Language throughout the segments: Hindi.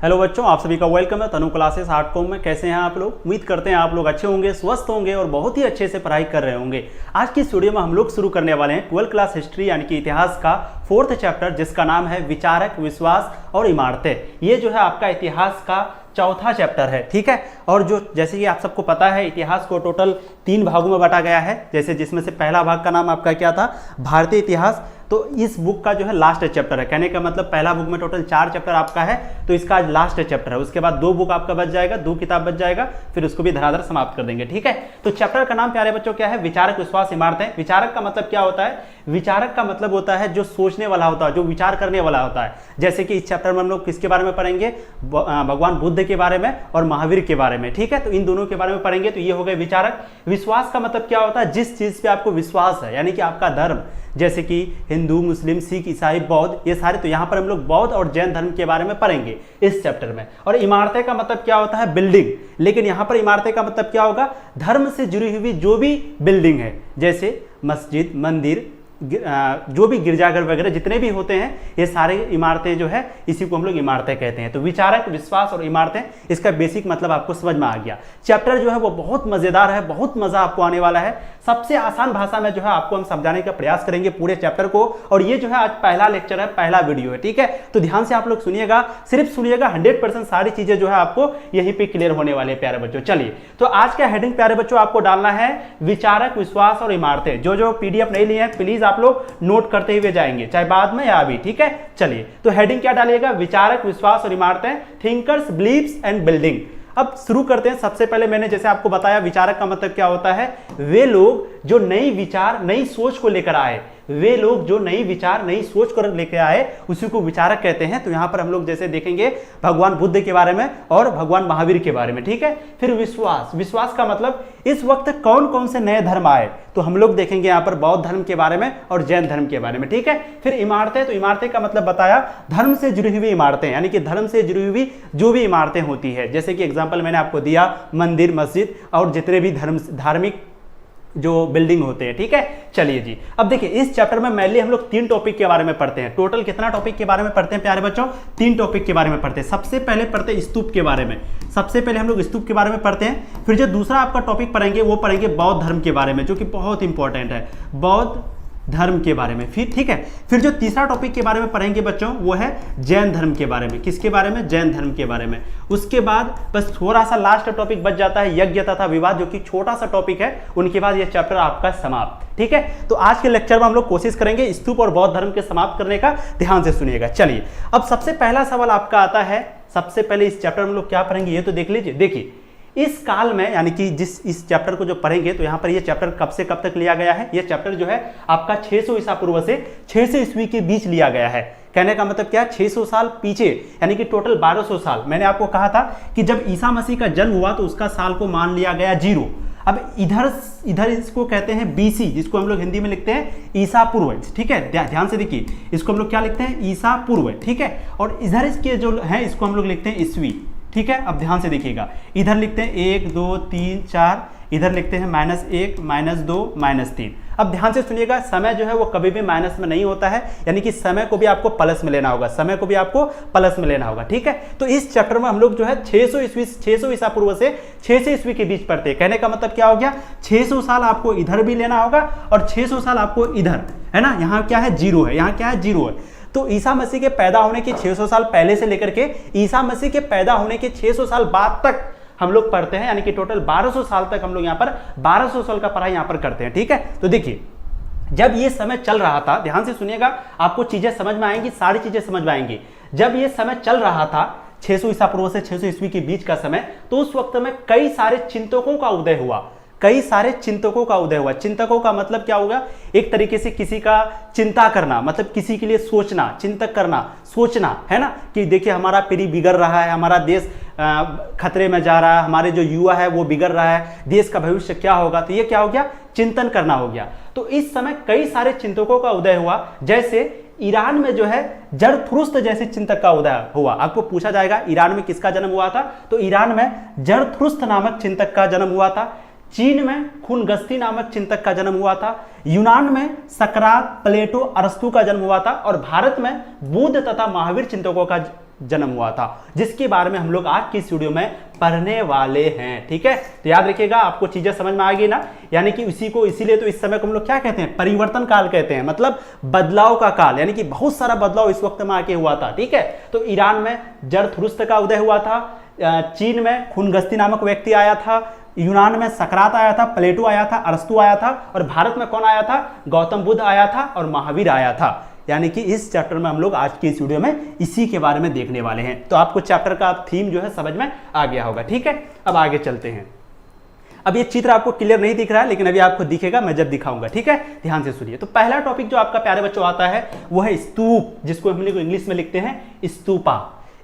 हेलो बच्चों, आप सभी का वेलकम है तनु क्लासेस .com में। कैसे हैं आप लोग? उम्मीद करते हैं आप लोग अच्छे होंगे, स्वस्थ होंगे और बहुत ही अच्छे से पढ़ाई कर रहे होंगे। आज की इस वीडियो में हम लोग शुरू करने वाले हैं 12th क्लास हिस्ट्री यानी कि इतिहास का 4th चैप्टर, जिसका नाम है विचारक, विश्वास और इमारतें। ये जो है आपका इतिहास का चौथा चैप्टर है, ठीक है। और जो जैसे कि आप सबको पता है, इतिहास को टोटल 3 भागों में बांटा गया है। जैसे जिसमें से पहला भाग का नाम आपका क्या था? भारतीय इतिहास। तो इस बुक का जो है लास्ट चैप्टर है। कहने का मतलब पहला बुक में टोटल 4 चैप्टर आपका है, तो इसका आज लास्ट चैप्टर है। उसके बाद 2 बुक आपका बच जाएगा, 2 किताब बच जाएगा, फिर उसको भी धराधर समाप्त कर देंगे, ठीक है। तो चैप्टर का नाम प्यारे बच्चों क्या है? विचारक, विश्वास, इमारतें। विचारक का मतलब क्या होता है? विचारक का मतलब होता है जो सोचने वाला होता है, जो विचार करने वाला होता है। जैसे कि इस चैप्टर में हम लोग किसके बारे में पढ़ेंगे? भगवान बुद्ध के बारे में और महावीर के बारे में, ठीक है। तो इन दोनों के बारे में पढ़ेंगे, तो ये हो गए विचारक। विश्वास का मतलब क्या होता है? जिस चीज पे आपको विश्वास है, यानी कि आपका धर्म, जैसे कि हिंदू, मुस्लिम, सिख, ईसाई, बौद्ध, ये सारे। तो यहाँ पर हम लोग बौद्ध और जैन धर्म के बारे में पढ़ेंगे इस चैप्टर में। और इमारतें का मतलब क्या होता है? बिल्डिंग। लेकिन यहाँ पर इमारतें का मतलब क्या होगा? धर्म से जुड़ी हुई जो भी बिल्डिंग है, जैसे मस्जिद, मंदिर, जो भी गिरजाघर वगैरह जितने भी होते हैं, ये सारे इमारतें जो है, इसी को हम लोग इमारतें कहते हैं। तो विचारक, विश्वास और इमारतें, इसका बेसिक मतलब आपको समझ में आ गया। चैप्टर जो है वो बहुत मजेदार है, बहुत मजा आपको आने वाला है। सबसे आसान भाषा में जो है आपको हम समझाने का प्रयास करेंगे पूरे चैप्टर को। और ये जो है आज पहला लेक्चर है, पहला वीडियो है, ठीक है। तो ध्यान से आप लोग सुनिएगा, सिर्फ सुनिएगा। 100% सारी चीजें जो है आपको यहीं पे क्लियर होने वाले हैं प्यारे बच्चों। चलिए, तो आज का हेडिंग प्यारे बच्चों आपको डालना है विचारक, विश्वास और इमारतें। जो पीडीएफ नहीं लिए हैं, प्लीज आप लोग नोट करते हुए जाएंगे, चाहे बाद में या अभी, ठीक है। चलिए, तो हेडिंग क्या डालिएगा? विचारक, विश्वास और इमारतें, थिंकर्स, बिलीव्स एंड बिल्डिंग। अब शुरू करते हैं। सबसे पहले मैंने जैसे आपको बताया, विचारक का मतलब क्या होता है? वे लोग जो नई विचार, नई सोच को लेकर आए, वे लोग जो नई विचार, नई सोच को लेकर आए, उसी को विचारक कहते हैं। तो यहां पर हम लोग जैसे देखेंगे भगवान बुद्ध के बारे में और भगवान महावीर के बारे में, ठीक है। फिर विश्वास, विश्वास का मतलब इस वक्त कौन कौन से नए धर्म आए, तो हम लोग देखेंगे यहां पर बौद्ध धर्म के बारे में और जैन धर्म के बारे में, ठीक है। फिर इमारतें, तो इमारतें का मतलब बताया धर्म से जुड़ी हुई इमारतें, यानी कि धर्म से जुड़ी हुई जो भी इमारतें होती है। जैसे कि एग्जाम्पल मैंने आपको दिया, मंदिर, मस्जिद और जितने भी धार्मिक जो बिल्डिंग होते हैं, ठीक है। चलिए जी, अब देखिए इस चैप्टर में मेनली हम लोग 3 टॉपिक के बारे में पढ़ते हैं। टोटल कितना टॉपिक के बारे में पढ़ते हैं प्यारे बच्चों? 3 टॉपिक के बारे में पढ़ते हैं। सबसे पहले पढ़ते हैं स्तूप के बारे में। सबसे पहले हम लोग स्तूप के बारे में पढ़ते हैं। फिर जो दूसरा आपका टॉपिक पढ़ेंगे वो पढ़ेंगे बौद्ध धर्म के बारे में, जो कि बहुत इंपॉर्टेंट है, बौद्ध धर्म के बारे में। फिर ठीक है, फिर जो तीसरा टॉपिक के बारे में पढ़ेंगे बच्चों, वो है जैन धर्म के बारे में। किसके बारे में? जैन धर्म के बारे में। उसके बाद बस थोड़ा सा लास्ट टॉपिक बच जाता है, यज्ञ तथा विवाद, जो कि छोटा सा टॉपिक है। उनके बाद ये चैप्टर आपका समाप्त, ठीक है। तो आज के लेक्चर में हम लोग कोशिश करेंगे स्तूप और बौद्ध धर्म के समाप्त करने का। ध्यान से सुनिएगा। चलिए, अब सबसे पहला सवाल आपका आता है, सबसे पहले इस चैप्टर में हम लोग क्या पढ़ेंगे ये तो देख लीजिए। देखिए, इस काल में, यानी कि इस चैप्टर को जो पढ़ेंगे, तो यहां पर ये चैप्टर कब से कब तक लिया गया है? ये चैप्टर जो है आपका 600 ईसा पूर्व से 600 ईस्वी के बीच लिया गया है। कहने का मतलब क्या? 600 साल पीछे, यानी कि टोटल 1200 साल। मैंने आपको कहा था कि जब ईसा मसीह का जन्म हुआ तो उसका साल को मान लिया गया 0। अब इधर इसको कहते हैं बीसी, जिसको हम लोग हिंदी में लिखते हैं ईसा पूर्व, ठीक है। ध्यान से देखिए, इसको हम लोग क्या लिखते हैं? ईसा पूर्व, ठीक है। और इधर इसके जो है, इसको हम लोग लिखते हैं ईस्वी, ठीक है। अब ध्यान से देखिएगा, इधर लिखते हैं 1 2 3 4, इधर लिखते हैं -1 -2 -3। अब ध्यान से सुनिएगा, समय जो है वो कभी भी माइनस में नहीं होता है, यानी कि समय को भी आपको प्लस में लेना होगा, समय को भी आपको प्लस में लेना होगा, ठीक है। तो इस चैप्टर में हम लोग जो है 600 ईसा पूर्व से 600 ईस्वी के बीच पढ़ते हैं। कहने का मतलब क्या हो गया? 600 साल आपको इधर भी लेना होगा और 600 साल आपको इधर, है ना। यहाँ क्या है? 0 है, यहाँ क्या है? 0 है। तो ईसा मसीह के पैदा होने के 600 साल पहले से लेकर के ईसा मसीह के पैदा होने के 600 साल बाद तक हम लोग पढ़ते हैं, यानी कि टोटल 1200 साल तक हम लोग यहाँ पर 1200 साल का पढ़ाई यहाँ पर करते हैं, ठीक है। तो देखिए, जब ये समय चल रहा था, ध्यान से सुनिएगा, आपको चीजें समझ में आएंगी, सारी चीजें समझ में आएंगी। जब ये समय चल रहा था 600 ईसा पूर्व से 600 ईस्वी के बीच का समय, तो उस वक्त में कई सारे चिंतकों का उदय हुआ, कई सारे चिंतकों का उदय हुआ। चिंतकों का मतलब क्या होगा? एक तरीके से किसी का चिंता करना, मतलब किसी के लिए सोचना, चिंतक करना, सोचना, है ना। कि देखिए हमारा पीढ़ी बिगड़ रहा है, हमारा देश खतरे में जा रहा है, हमारे जो युवा है वो बिगड़ रहा है, देश का भविष्य क्या होगा। तो ये क्या हो गया? चिंतन करना हो गया। तो इस समय कई सारे चिंतकों का उदय हुआ। जैसे ईरान में जो है जरथुरुस्त जैसे चिंतक का उदय हुआ। आपको पूछा जाएगा ईरान में किसका जन्म हुआ था? तो ईरान में जरथुरुस्त नामक चिंतक का जन्म हुआ था। चीन में खूनगस्ती नामक चिंतक का जन्म हुआ था। यूनान में सकरात, प्लेटो, अरस्तु का जन्म हुआ था। और भारत में बुद्ध तथा महावीर चिंतकों का जन्म हुआ था, जिसके बारे में हम लोग आज की इस वीडियो में पढ़ने वाले हैं। ठीक है, तो याद रखिएगा, आपको चीजें समझ में आ गई ना। यानी कि इसी को, इसीलिए तो इस समय को हम लोग क्या कहते हैं, परिवर्तन काल कहते हैं, मतलब बदलाव का काल, यानी कि बहुत सारा बदलाव इस वक्त में आके हुआ था। ठीक है, तो ईरान में जरथुरुस्त का उदय हुआ था, चीन में खूनगस्ती नामक व्यक्ति आया था, यूनान में सकरात आया था, प्लेटो आया था, अरस्तु आया था, और भारत में कौन आया था, गौतम बुद्ध आया था और महावीर आया था। यानी कि इस चैप्टर में हम लोग आज की इस वीडियो में इसी के बारे में देखने वाले हैं। तो आपको चैप्टर का थीम जो है समझ में आ गया होगा। ठीक है, अब आगे चलते हैं। अब ये चित्र आपको क्लियर नहीं दिख रहा है, लेकिन अभी आपको दिखेगा, मैं जब दिखाऊंगा। ठीक है, ध्यान से सुनिए। तो पहला टॉपिक जो आपका प्यारे बच्चों आता है वो है स्तूप, जिसको हम लोग इंग्लिश में लिखते हैं स्तूपा।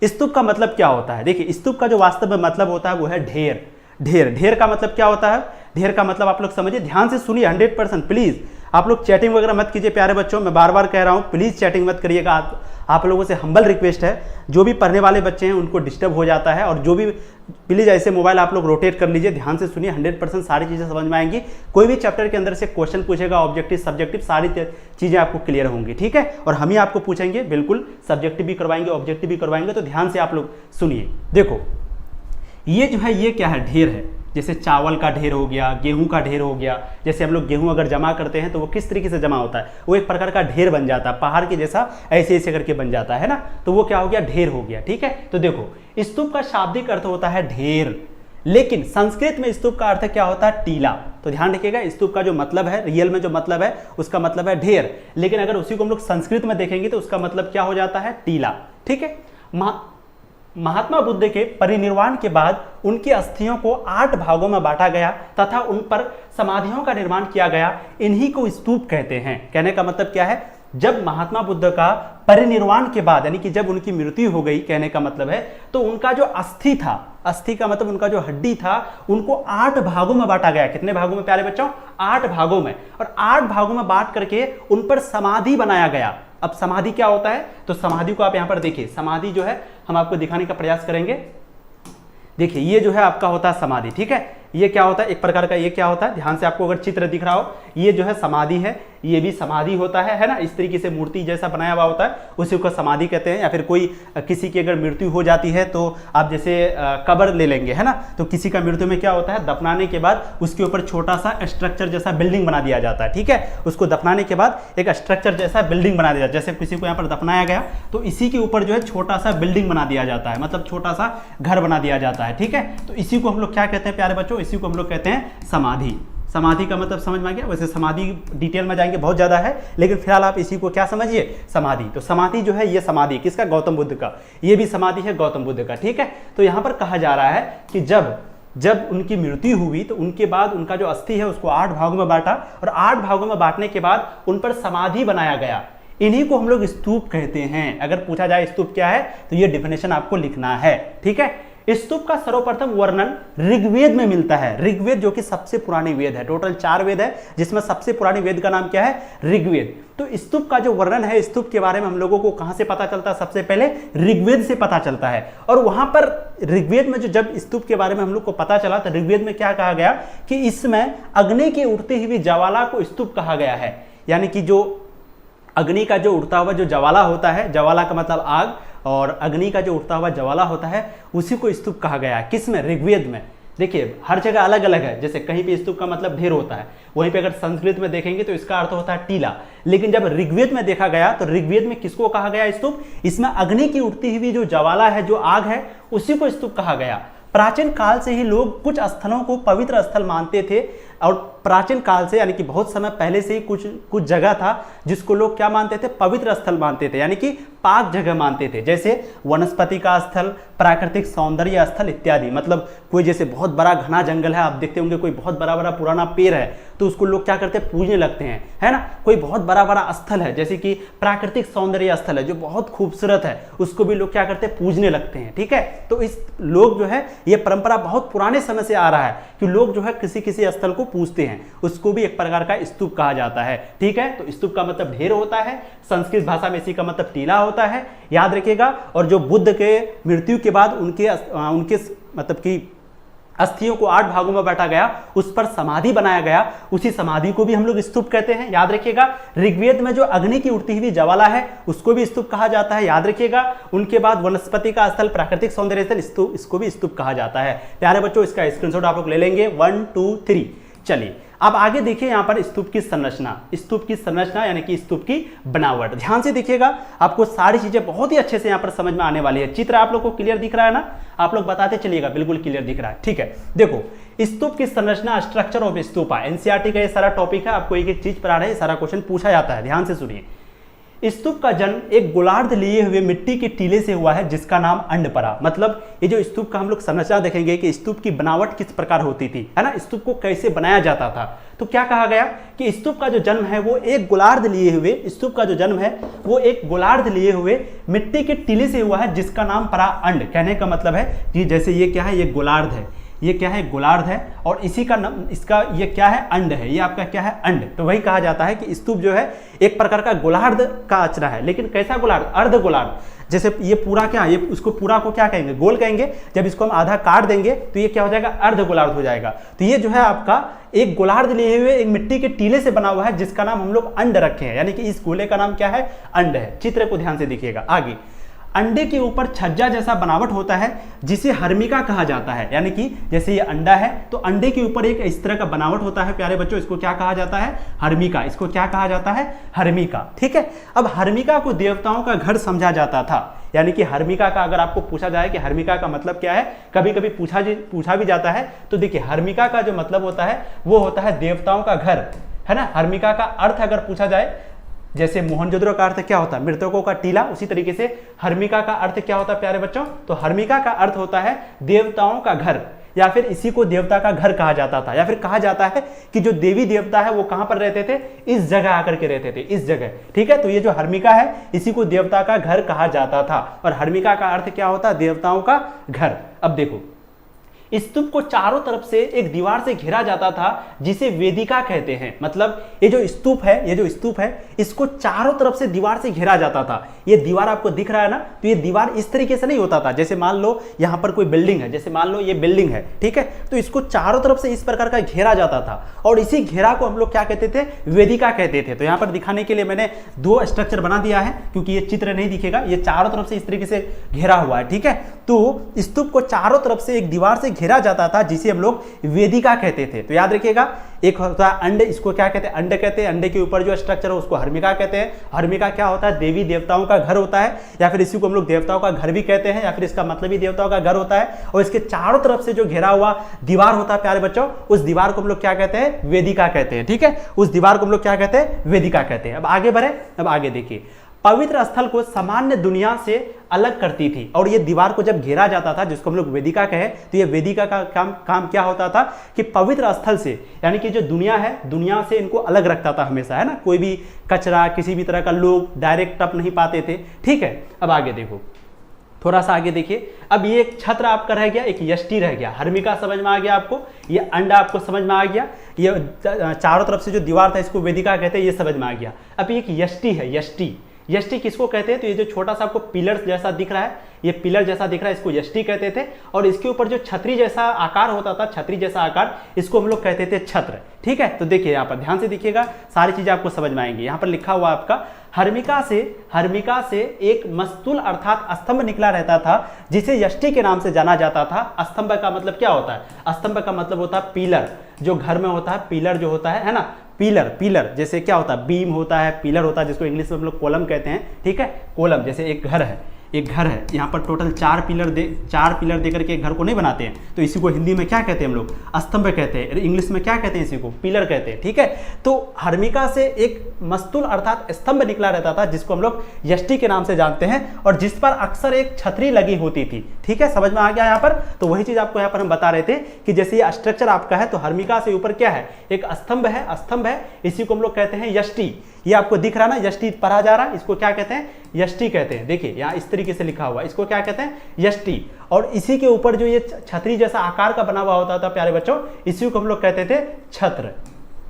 स्तूप का मतलब क्या होता है? देखिए, स्तूप का जो वास्तव में मतलब होता है वो है ढेर। ढेर, ढेर का मतलब क्या होता है? ढेर का मतलब आप लोग समझिए, ध्यान से सुनिए 100%। प्लीज आप लोग चैटिंग वगैरह मत कीजिए प्यारे बच्चों, मैं बार बार कह रहा हूं, प्लीज चैटिंग मत करिएगा। आप लोगों से हम्बल रिक्वेस्ट है, जो भी पढ़ने वाले बच्चे हैं उनको डिस्टर्ब हो जाता है, और जो भी, प्लीज ऐसे मोबाइल आप लोग रोटेट कर लीजिए, ध्यान से सुनिए, 100% सारी चीजें समझ में आएंगी। कोई भी चैप्टर के अंदर से क्वेश्चन पूछेगा, ऑब्जेक्टिव सब्जेक्टिव सारी चीजें आपको क्लियर होंगी। ठीक है, और हम ही आपको पूछेंगे, बिल्कुल सब्जेक्टिव भी करवाएंगे, ऑब्जेक्टिव भी करवाएंगे, तो ध्यान से आप लोग सुनिए। देखो, ये जो है ये क्या है, ढेर है। जैसे चावल का ढेर हो गया, गेहूं का ढेर हो गया। जैसे हम लोग गेहूं अगर जमा करते हैं तो वो किस तरीके से जमा होता है, वो एक प्रकार का ढेर बन जाता है, पहाड़ के जैसा ऐसे ऐसे करके बन जाता है ना, तो वो क्या हो गया, ढेर हो गया। ठीक है, तो देखो, स्तूप का शाब्दिक अर्थ होता है ढेर, लेकिन संस्कृत में स्तूप का अर्थ क्या होता है, टीला। तो ध्यान रखिएगा, स्तूप का जो मतलब है, रियल में जो मतलब है उसका मतलब है ढेर, लेकिन अगर उसी को हम लोग संस्कृत में देखेंगे तो उसका मतलब क्या हो जाता है, टीला। ठीक है, महात्मा बुद्ध के परिनिर्वाण के बाद उनकी अस्थियों को 8 भागों में बांटा गया तथा उन पर समाधियों का निर्माण किया गया। इन्हीं को स्तूप कहते हैं। कहने का मतलब क्या है, जब महात्मा बुद्ध का परिनिर्वाण के बाद, यानी कि जब उनकी मृत्यु हो गई, कहने का मतलब है, तो उनका जो अस्थि था, अस्थि का मतलब उनका जो हड्डी था, उनको 8 भागों में बांटा गया। कितने भागों में प्यारे बच्चों, 8 भागों में, और 8 भागों में बांट करके उन पर समाधि बनाया गया। अब समाधि क्या होता है, तो समाधि को आप यहां पर देखिए, समाधि जो है हम आपको दिखाने का प्रयास करेंगे। देखिए, ये जो है आपका होता है समाधि। ठीक है, ये क्या होता है, एक प्रकार का ये क्या होता है, ध्यान से आपको अगर चित्र दिख रहा हो, ये जो है समाधि है, ये भी समाधि होता है ना, इस तरीके से मूर्ति जैसा बनाया हुआ होता है, उसी को समाधि कहते हैं। या फिर कोई किसी की अगर मृत्यु हो जाती है तो आप जैसे कब्र ले लेंगे, है ना, तो किसी का मृत्यु में क्या होता है, दफनाने के बाद उसके ऊपर छोटा सा स्ट्रक्चर जैसा बिल्डिंग बना दिया जाता है। ठीक है, उसको दफनाने के बाद एक स्ट्रक्चर जैसा बिल्डिंग बना दिया जाता है। जैसे किसी को यहाँ पर दफनाया गया तो इसी के ऊपर जो है छोटा सा बिल्डिंग बना दिया जाता है, मतलब छोटा सा घर बना दिया जाता है। ठीक है, तो इसी को हम लोग क्या कहते हैं प्यारे बच्चों, इसी को हम लोग कहते हैं समाधि। समाधि का मतलब समझ में आ गया। वैसे समाधि डिटेल में जाएंगे, बहुत ज्यादा है, लेकिन फिलहाल आप इसी को क्या समझिए, समाधि। तो समाधि जो है, ये समाधि किसका, गौतम बुद्ध का, ये भी समाधि है गौतम बुद्ध का। ठीक है, तो यहां पर कहा जा रहा है कि जब उनकी मृत्यु हुई तो उनके बाद उनका जो अस्थि है उसको 8 भागों में बांटा, और 8 भागों में बांटने के बाद उन पर समाधि बनाया गया। इन्हीं को हम लोग स्तूप कहते हैं। अगर पूछा जाए स्तूप क्या है, तो ये डिफिनेशन आपको लिखना है। ठीक है, स्तूप का सर्वप्रथम वर्णन ऋग्वेद में मिलता है। ऋग्वेद जो कि सबसे पुरानी वेद है, टोटल 4 वेद है, जिसमें सबसे पुरानी वेद का नाम क्या है, ऋग्वेद। तो स्तूप का जो वर्णन है, स्तूप के बारे में हम लोगों को कहां से पता चलता है, सबसे पहले ऋग्वेद से पता चलता है। और वहां पर ऋग्वेद में जब स्तूप के बारे में हम लोग को पता चला, तो ऋग्वेद में क्या कहा गया कि इसमें अग्नि की उड़ती हुई ज्वाला को स्तूप कहा गया है। यानी कि जो अग्नि का जो उड़ता हुआ जो ज्वाला होता है, ज्वाला का मतलब आग, और अग्नि का जो उड़ता हुआ ज्वाला होता है, उसी को स्तूप कहा गया है। किसमें, ऋग्वेद में। देखिए, हर जगह अलग अलग है, जैसे कहीं पे स्तूप का मतलब ढेर होता है, वहीं पे अगर संस्कृत में देखेंगे तो इसका अर्थ होता है टीला। लेकिन जब ऋग्वेद में देखा गया तो ऋग्वेद में किसको कहा गया स्तूप, इसमें अग्नि की उड़ती हुई जो ज्वाला है, जो आग है, उसी को स्तूप कहा गया। प्राचीन काल से ही लोग कुछ स्थलों को पवित्र स्थल मानते थे, और प्राचीन काल से, यानी कि बहुत समय पहले से ही कुछ जगह था जिसको लोग क्या मानते थे, पवित्र स्थल मानते थे, यानी कि पाक जगह मानते थे। जैसे वनस्पति का स्थल, प्राकृतिक सौंदर्य स्थल इत्यादि। मतलब कोई जैसे बहुत बड़ा घना जंगल है, आप देखते होंगे कोई बहुत बड़ा बड़ा पुराना पेड़ है, तो उसको लोग क्या करते हैं, पूजने लगते हैं, है ना। कोई बहुत बड़ा बड़ा स्थल है, जैसे कि प्राकृतिक सौंदर्य स्थल है जो बहुत खूबसूरत है, उसको भी लोग क्या करते हैं, पूजने लगते हैं। ठीक है, तो इस लोग जो है, ये परंपरा बहुत पुराने समय से आ रहा है कि लोग जो है किसी किसी स्थल को पूजते हैं, उसको भी एक प्रकार का स्तूप कहा जाता है। ठीक है, तो स्तूप का मतलब ढेर होता है, संस्कृत भाषा में इसी का मतलब टीला होता है, याद रखिएगा। और जो बुद्ध के मृत्यु के बाद उनके मतलब कि अस्थियों को 8 भागों में बांटा गया, उस पर समाधि बनाया गया, उसी समाधि को भी हम लोग स्तूप कहते हैं, याद रखिएगा। ऋग्वेद में जो अग्नि की उठती हुई ज्वाला है उसको भी स्तूप कहा जाता है, याद रखिएगा। उनके बाद वनस्पति का स्थल, प्राकृतिक सौंदर्य स्थल, स्तूप, इसको भी स्तूप कहा जाता है। प्यारे बच्चों, इसका स्क्रीनशॉट आप लोग ले लेंगे। 1 2 3। चलिए अब आगे देखिए यहाँ पर स्तूप की संरचना, स्तूप की संरचना यानी कि स्तूप की बनावट। ध्यान से देखिएगा, आपको सारी चीजें बहुत ही अच्छे से यहाँ पर समझ में आने वाली है। चित्र आप लोग को क्लियर दिख रहा है ना? आप लोग बताते चलिएगा, बिल्कुल क्लियर दिख रहा है, ठीक है। देखो, स्तूप की संरचना, स्ट्रक्चर ऑफ स्तूपा, एनसीईआरटी का ये सारा टॉपिक है, आपको एक एक चीज पढ़ा रहे हैं, सारा क्वेश्चन पूछा जाता है। ध्यान से सुनिए। स्तूप का जन्म एक गोलार्ध लिए हुए मिट्टी के टीले से हुआ है जिसका नाम अंडपरा। मतलब ये जो स्तूप का हम लोग संरचना देखेंगे कि स्तूप की बनावट किस प्रकार होती थी, है ना, स्तूप को कैसे बनाया जाता था। तो क्या कहा गया कि स्तूप का जो जन्म है वो एक गोलार्ध लिए हुए, स्तूप का जो जन्म है वो एक गोलार्ध लिए हुए मिट्टी के टीले से हुआ है जिसका नाम परा अंड। कहने का मतलब है कि जैसे ये क्या है, ये गोलार्ध है, ये क्या है, गोलार्ध है, और इसी का नाम, इसका ये क्या है, अंड है, ये आपका क्या है, अंड। तो वही कहा जाता है कि स्तूप जो है एक प्रकार का गोलार्ध का आचरा है, लेकिन कैसा गोलार्ध, अर्ध गोलार्ध। जैसे ये पूरा क्या, ये उसको पूरा को क्या कहेंगे, गोल कहेंगे। जब इसको हम आधा काट देंगे तो ये क्या हो जाएगा, अर्ध गोलार्ध हो जाएगा। तो ये जो है आपका एक गोलार्ध लिए हुए एक मिट्टी के टीले से बना हुआ है जिसका नाम हम लोग अंड रखे हैं, यानी कि इस गोले का नाम क्या है, अंड है। चित्र को ध्यान से देखिएगा। आगे, अंडे के ऊपर छज्जा जैसा बनावट होता है जिसे हर्मिका कहा जाता है, यानी कि जैसे ये अंडा है तो अंडे के ऊपर एक इस तरह का बनावट होता है प्यारे बच्चों, इसको क्या कहा जाता है, हर्मिका। इसको क्या कहा जाता है, हर्मिका, ठीक है। अब हर्मिका को देवताओं का घर समझा जाता था, यानी कि हर्मिका का अगर आपको पूछा जाए कि हर्मिका का मतलब क्या है, कभी कभी पूछा भी जाता है, तो देखिए हर्मिका का जो मतलब होता है वो होता है देवताओं का घर, है ना। हर्मिका का अर्थ अगर पूछा जाए, जैसे मोहनजोदड़ो का अर्थ क्या होता है, मृतकों का टीला, उसी तरीके से हर्मिका का अर्थ क्या होता है प्यारे बच्चों, तो हर्मिका का अर्थ होता है देवताओं का घर, या फिर इसी को देवता का घर कहा जाता था। या फिर कहा जाता है कि जो देवी देवता है वो कहां पर रहते थे, इस जगह आकर के रहते थे, इस जगह, ठीक है। तो ये जो हर्मिका है इसी को देवता का घर कहा जाता था, और हर्मिका का अर्थ क्या होता है, देवताओं का घर। अब देखो, स्तूप को चारों तरफ से एक दीवार से घेरा जाता था जिसे वेदिका कहते हैं। मतलब ये जो स्तूप है, ये जो स्तूप है, इसको चारों तरफ से दीवार से घेरा जाता था। ये दीवार आपको दिख रहा है ना, तो ये दीवार इस तरीके से नहीं होता था, जैसे मान लो यहाँ पर कोई बिल्डिंग है, जैसे मान लो ये बिल्डिंग है, ठीक है, तो इसको चारों तरफ से इस प्रकार का घेरा जाता था, और इसी घेरा को हम लोग क्या कहते थे, वेदिका कहते थे। तो यहाँ पर दिखाने के लिए मैंने 2 स्ट्रक्चर बना दिया है, क्योंकि ये चित्र नहीं दिखेगा, ये चारों तरफ से इस तरीके से घेरा हुआ है, ठीक है। तो स्तूप को चारों तरफ से एक दीवार से घेरा जाता था जिसे हम लोग वेदिका कहते थे। तो याद रखिएगा, एक होता है अंड, इसको क्या कहते हैं, अंड कहते हैं। अंडे के ऊपर जो स्ट्रक्चर है उसको हर्मिका कहते हैं। हर्मिका क्या होता है, देवी देवताओं का घर होता है, या फिर इसी को हम लोग देवताओं का घर भी कहते हैं, या फिर इसका मतलब ही देवताओं का घर होता है। और इसके चारों तरफ से जो घेरा हुआ दीवार होता है प्यारे बच्चों, उस दीवार को हम लोग क्या कहते हैं, वेदिका कहते हैं, ठीक है। उस दीवार को हम लोग क्या कहते हैं, वेदिका कहते हैं। अब आगे बढ़े, अब आगे देखिए, पवित्र स्थल को सामान्य दुनिया से अलग करती थी, और ये दीवार को जब घेरा जाता था, जिसको हम लोग वेदिका कहे, तो ये वेदिका का काम क्या होता था कि पवित्र स्थल से, यानी कि जो दुनिया है, दुनिया से इनको अलग रखता था हमेशा, है ना। कोई भी कचरा, किसी भी तरह का लोग डायरेक्ट टप नहीं पाते थे, ठीक है। अब आगे देखो, थोड़ा सा आगे देखिए। अब ये एक छत्र आपका रह गया, एक यष्टि रह गया। हर्मिका समझ में आ गया आपको, ये अंडा आपको समझ में आ गया, ये चारों तरफ से जो दीवार था इसको वेदिका कहते हैं, ये समझ में आ गया। अब एक यष्टि है, यष्टि, यष्टि किसको कहते हैं, तो ये जो छोटा सा आपको पिलर जैसा दिख रहा है, ये पिलर जैसा दिख रहा है, इसको यष्टि कहते थे। और इसके ऊपर जो छतरी जैसा आकार होता था, छतरी जैसा आकार, इसको हम लोग कहते थे छत्र, ठीक है। तो देखिए यहाँ पर ध्यान से देखिएगा, सारी चीजें आपको समझ में आएंगी। यहाँ पर लिखा हुआ आपका, हर्मिका से एक मस्तूल अर्थात स्तंभ निकला रहता था जिसे यष्टि के नाम से जाना जाता था। स्तंभ का मतलब क्या होता है, स्तंभ का मतलब होता है पिलर, जो घर में होता है, पिलर जो होता है ना, पिलर जैसे क्या होता है, बीम होता है, पिलर होता है, जिसको इंग्लिश में हम लोग कॉलम कहते हैं, ठीक है। कॉलम जैसे एक घर है, यहाँ पर टोटल 4 पिलर दे करके एक घर को नहीं बनाते हैं, तो इसी को हिंदी में क्या कहते हैं हम लोग, स्तंभ कहते हैं, इंग्लिश में क्या कहते हैं, इसी को पिलर कहते हैं, ठीक है। तो हर्मिका से एक मस्तूल अर्थात स्तंभ निकला रहता था जिसको हम लोग यष्टि के नाम से जानते हैं, और जिस पर अक्सर एक छतरी लगी होती थी, ठीक है। समझ में आ गया यहाँ पर। तो वही चीज आपको यहाँ पर हम बता रहे थे कि जैसे ये स्ट्रक्चर आपका है, तो हर्मिका से ऊपर क्या है, एक स्तंभ है, इसी को हम लोग कहते हैं यष्टि। ये आपको दिख रहा ना, यष्टि पढ़ा जा रहा है, इसको क्या कहते हैं, यष्टि कहते हैं। देखिए यहाँ इस तरीके से लिखा हुआ, इसको क्या कहते हैं, यष्टि। और इसी के ऊपर जो ये छतरी जैसा आकार का बना हुआ होता था प्यारे बच्चों, इसी को हम लोग कहते थे छत्र,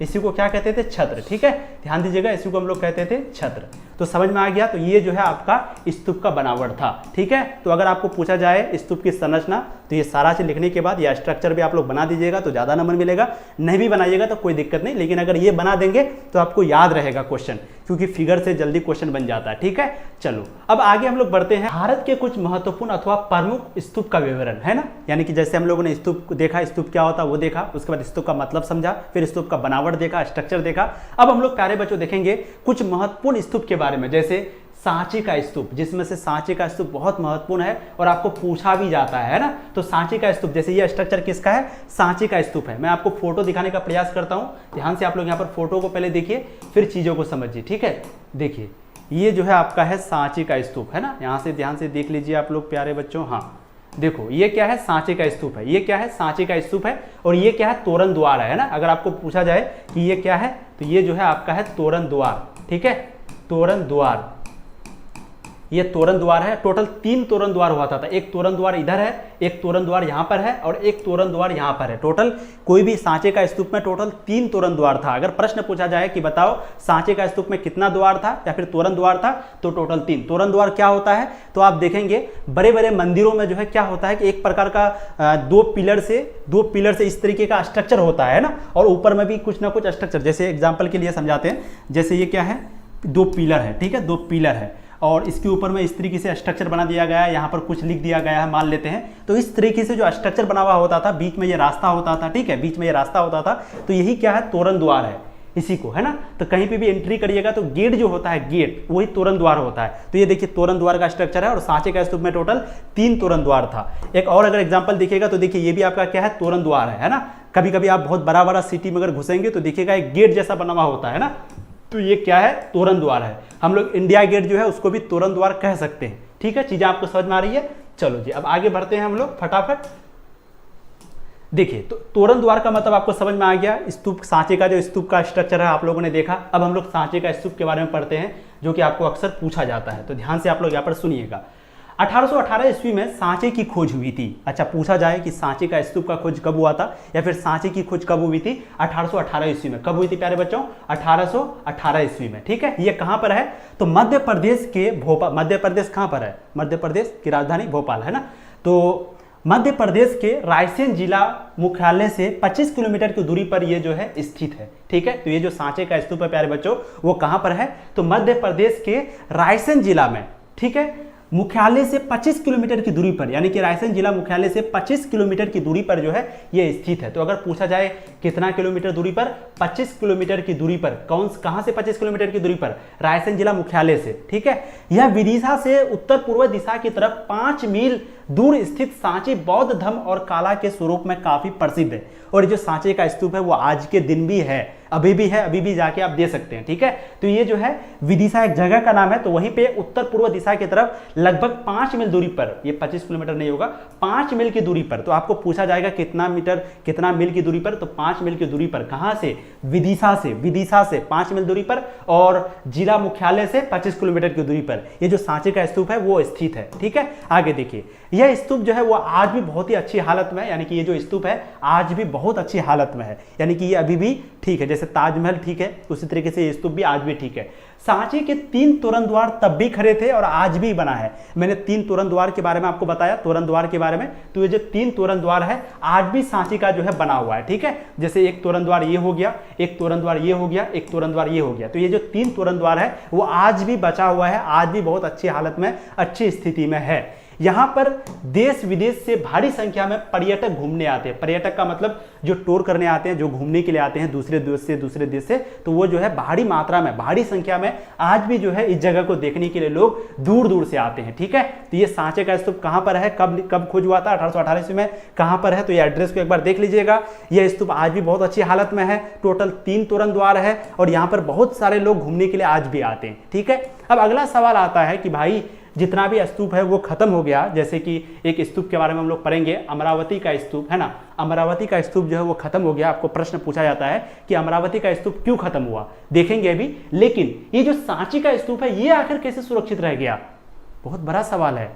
इसी को क्या कहते थे, छत्र, ठीक है। ध्यान दीजिएगा, इसी को हम लोग कहते थे छत्र। तो समझ में आ गया। तो ये जो है आपका स्तूप का बनावट था, ठीक है। तो अगर आपको पूछा जाए स्तूप की संरचना, तो ये सारा चीज लिखने के बाद या स्ट्रक्चर भी आप लोग बना दीजिएगा तो ज्यादा नंबर मिलेगा, नहीं भी बनाइएगा तो कोई दिक्कत नहीं, लेकिन अगर ये बना देंगे तो आपको याद रहेगा क्वेश्चन, क्योंकि फिगर से जल्दी क्वेश्चन बन जाता है, ठीक है। चलो अब आगे हम लोग बढ़ते हैं। भारत के कुछ महत्वपूर्ण अथवा प्रमुख स्तूप का विवरण, है ना, यानी कि जैसे हम लोगों ने स्तूप को देखा, स्तूप क्या होता है वो देखा, उसके बाद स्तूप का मतलब समझा, फिर स्तूप का बनावट देखा, स्ट्रक्चर देखा। अब हम लोग प्यारे बच्चों देखेंगे कुछ महत्वपूर्ण स्तूप के बारे में, जैसे सांची का स्तूप, जिसमें से सांची का स्तूप बहुत महत्वपूर्ण है और आपको पूछा भी जाता है ना। तो सांची का स्तूप, जैसे ये स्ट्रक्चर किसका है, सांची का स्तूप है। मैं आपको फोटो दिखाने का प्रयास करता हूं, ध्यान से आप लोग यहाँ पर फोटो को पहले देखिए, फिर चीजों को समझिए, ठीक है। देखिए ये जो है आपका है सांची का स्तूप, है ना, यहाँ से ध्यान से देख लीजिए आप लोग प्यारे बच्चों। हाँ देखो ये क्या है, सांची का स्तूप है, ये क्या है, सांची का स्तूप है, और ये क्या है, तोरण द्वार है ना। अगर आपको पूछा जाए कि ये क्या है, तो ये जो है आपका है तोरण द्वार, ठीक है, तोरण द्वार। ये तोरण द्वार है। टोटल 3 तोरण द्वार हुआ था, एक तोरण द्वार इधर है, एक तोरण द्वार यहाँ पर है और एक तोरण द्वार यहाँ पर है। टोटल कोई भी सांचे का स्तूप में टोटल 3 तोरण द्वार था। अगर प्रश्न पूछा जाए कि बताओ सांचे का स्तूप में कितना द्वार था या फिर तोरण द्वार था, तो टोटल 3। तोरण द्वार क्या होता है, तो आप देखेंगे बड़े बड़े मंदिरों में जो है क्या होता है कि एक प्रकार का 2 पिलर से इस तरीके का स्ट्रक्चर होता है ना, और ऊपर में भी कुछ ना कुछ स्ट्रक्चर। जैसे एग्जाम्पल के लिए समझाते हैं, जैसे ये क्या है, 2 पिलर है, ठीक है, 2 पिलर है और इसके ऊपर में इस तरीके से स्ट्रक्चर बना दिया गया है, यहाँ पर कुछ लिख दिया गया है मान लेते हैं। तो इस तरीके से जो स्ट्रक्चर बना हुआ होता था, बीच में ये रास्ता होता था, ठीक है, बीच में ये रास्ता होता था, तो यही क्या है, तोरण द्वार है, इसी को, है ना। तो कहीं पे भी एंट्री करिएगा तो गेट जो होता है, गेट वही तोरण द्वार होता है। तो ये देखिए तोरण द्वार का स्ट्रक्चर है और सांचे का स्तूप में टोटल 3 तोरण द्वार था। एक और अगर एग्जांपल देखिएगा तो देखिए ये भी आपका क्या है, तोरण द्वार है ना। कभी कभी आप बहुत बड़ा बड़ा सिटी में अगर घुसेंगे तो देखिएगा एक गेट जैसा बना हुआ होता है ना, तो ये क्या है, तोरण द्वार है। हम लोग इंडिया गेट जो है उसको भी तोरण द्वार कह सकते हैं, ठीक है। चीजें आपको समझ में आ रही है। चलो जी अब आगे बढ़ते हैं हम लोग फटाफट। देखिए तो तोरण द्वार का मतलब आपको समझ में आ गया। स्तूप, सांचे का जो स्तूप का स्ट्रक्चर है आप लोगों ने देखा। अब हम लोग सांचे का स्तूप के बारे में पढ़ते हैं, जो कि आपको अक्सर पूछा जाता है, तो ध्यान से आप लोग यहाँ पर सुनिएगा। 1818 ईस्वी में सांचे की खोज हुई थी। अच्छा, पूछा जाए कि सांचे का स्तूप का खोज कब हुआ था या फिर सांचे की खोज कब हुई थी, 1818 ईस्वी में। कब हुई थी प्यारे बच्चों, 1818 ईस्वी में, ठीक है। ये कहां पर है, तो मध्य प्रदेश के भोपाल। मध्य प्रदेश कहां पर है, मध्य प्रदेश की राजधानी भोपाल, है ना। तो मध्य प्रदेश के रायसेन जिला मुख्यालय से 25 किलोमीटर की दूरी पर ये जो है स्थित है, ठीक है। तो ये जो सांचे का स्तूप है प्यारे बच्चों वो कहां पर है, तो मध्य प्रदेश के रायसेन जिला में, ठीक है, मुख्यालय से 25 किलोमीटर की दूरी पर, यानी कि रायसेन जिला मुख्यालय से 25 किलोमीटर की दूरी पर जो है ये स्थित है। तो अगर पूछा जाए कितना किलोमीटर दूरी पर, 25 किलोमीटर की दूरी पर। कहां से 25 किलोमीटर की दूरी पर, रायसेन जिला मुख्यालय से, ठीक है। यह विदिशा से उत्तर पूर्व दिशा की तरफ 5 मील दूर स्थित सांची बौद्ध धर्म और कला के स्वरूप में काफी प्रसिद्ध है। और जो सांचे का स्तूप है वो आज के दिन भी है, अभी भी है, अभी भी जाके आप दे सकते हैं, ठीक है। तो ये जो है विदिशा एक जगह का नाम है, तो वहीं पे उत्तर पूर्व दिशा की तरफ लगभग 5 मील दूरी पर, ये 25 किलोमीटर नहीं होगा, 5 मील की दूरी पर। तो आपको पूछा जाएगा कितना मीटर, कितना मील की दूरी पर, तो 5 मील की दूरी पर। कहां से, विदिशा से 5 मील दूरी पर और जिला मुख्यालय से 25 किलोमीटर की दूरी पर ये जो सांचे का स्तूप है वो स्थित है, ठीक है। आगे देखिए, यह स्तूप जो है वो आज भी बहुत ही अच्छी हालत में है, यानी कि ये जो स्तूप है आज भी बहुत अच्छी हालत में है, यानी कि ये अभी भी ठीक है। जैसे ताजमहल ठीक है, उसी तरीके से ये स्तूप भी आज भी ठीक है। सांची के 3 तोरण द्वार तब भी खड़े थे और आज भी बना है। मैंने 3 तोरण द्वार के बारे में आपको बताया, तोरण द्वार के बारे में। तो ये जो 3 तोरण द्वार है आज भी सांची का जो है बना हुआ है, ठीक है। जैसे एक तोरण द्वार ये हो गया, एक तोरण द्वार ये हो गया, एक तोरण द्वार ये हो गया। तो ये जो 3 तोरण द्वार है वो आज भी बचा हुआ है, आज भी बहुत अच्छी हालत में, अच्छी स्थिति में है। यहाँ पर देश विदेश से भारी संख्या में पर्यटक घूमने आते हैं। पर्यटक का मतलब जो टूर करने आते हैं, जो घूमने के लिए आते हैं दूसरे देश से, तो वो जो है भारी मात्रा में, भारी संख्या में आज भी जो है इस जगह को देखने के लिए लोग दूर दूर से आते हैं, ठीक है। तो ये सांचे का स्तूप कहां पर है, कब खोज हुआ था, 1818 ईस्वी में, कहां पर है, तो ये एड्रेस को एक बार देख लीजिएगा। यह स्तूप आज भी बहुत अच्छी हालत में है। टोटल 3 तोरण द्वार है और यहाँ पर बहुत सारे लोग घूमने के लिए आज भी आते हैं, ठीक है। अब अगला सवाल आता है कि भाई जितना भी स्तूप है वो खत्म हो गया, जैसे कि एक स्तूप के बारे में हम लोग पढ़ेंगे, अमरावती का स्तूप, है ना। अमरावती का स्तूप जो है वो खत्म हो गया। आपको प्रश्न पूछा जाता है कि अमरावती का स्तूप क्यों खत्म हुआ, देखेंगे अभी। लेकिन ये जो सांची का स्तूप है ये आखिर कैसे सुरक्षित रह गया, बहुत बड़ा सवाल है।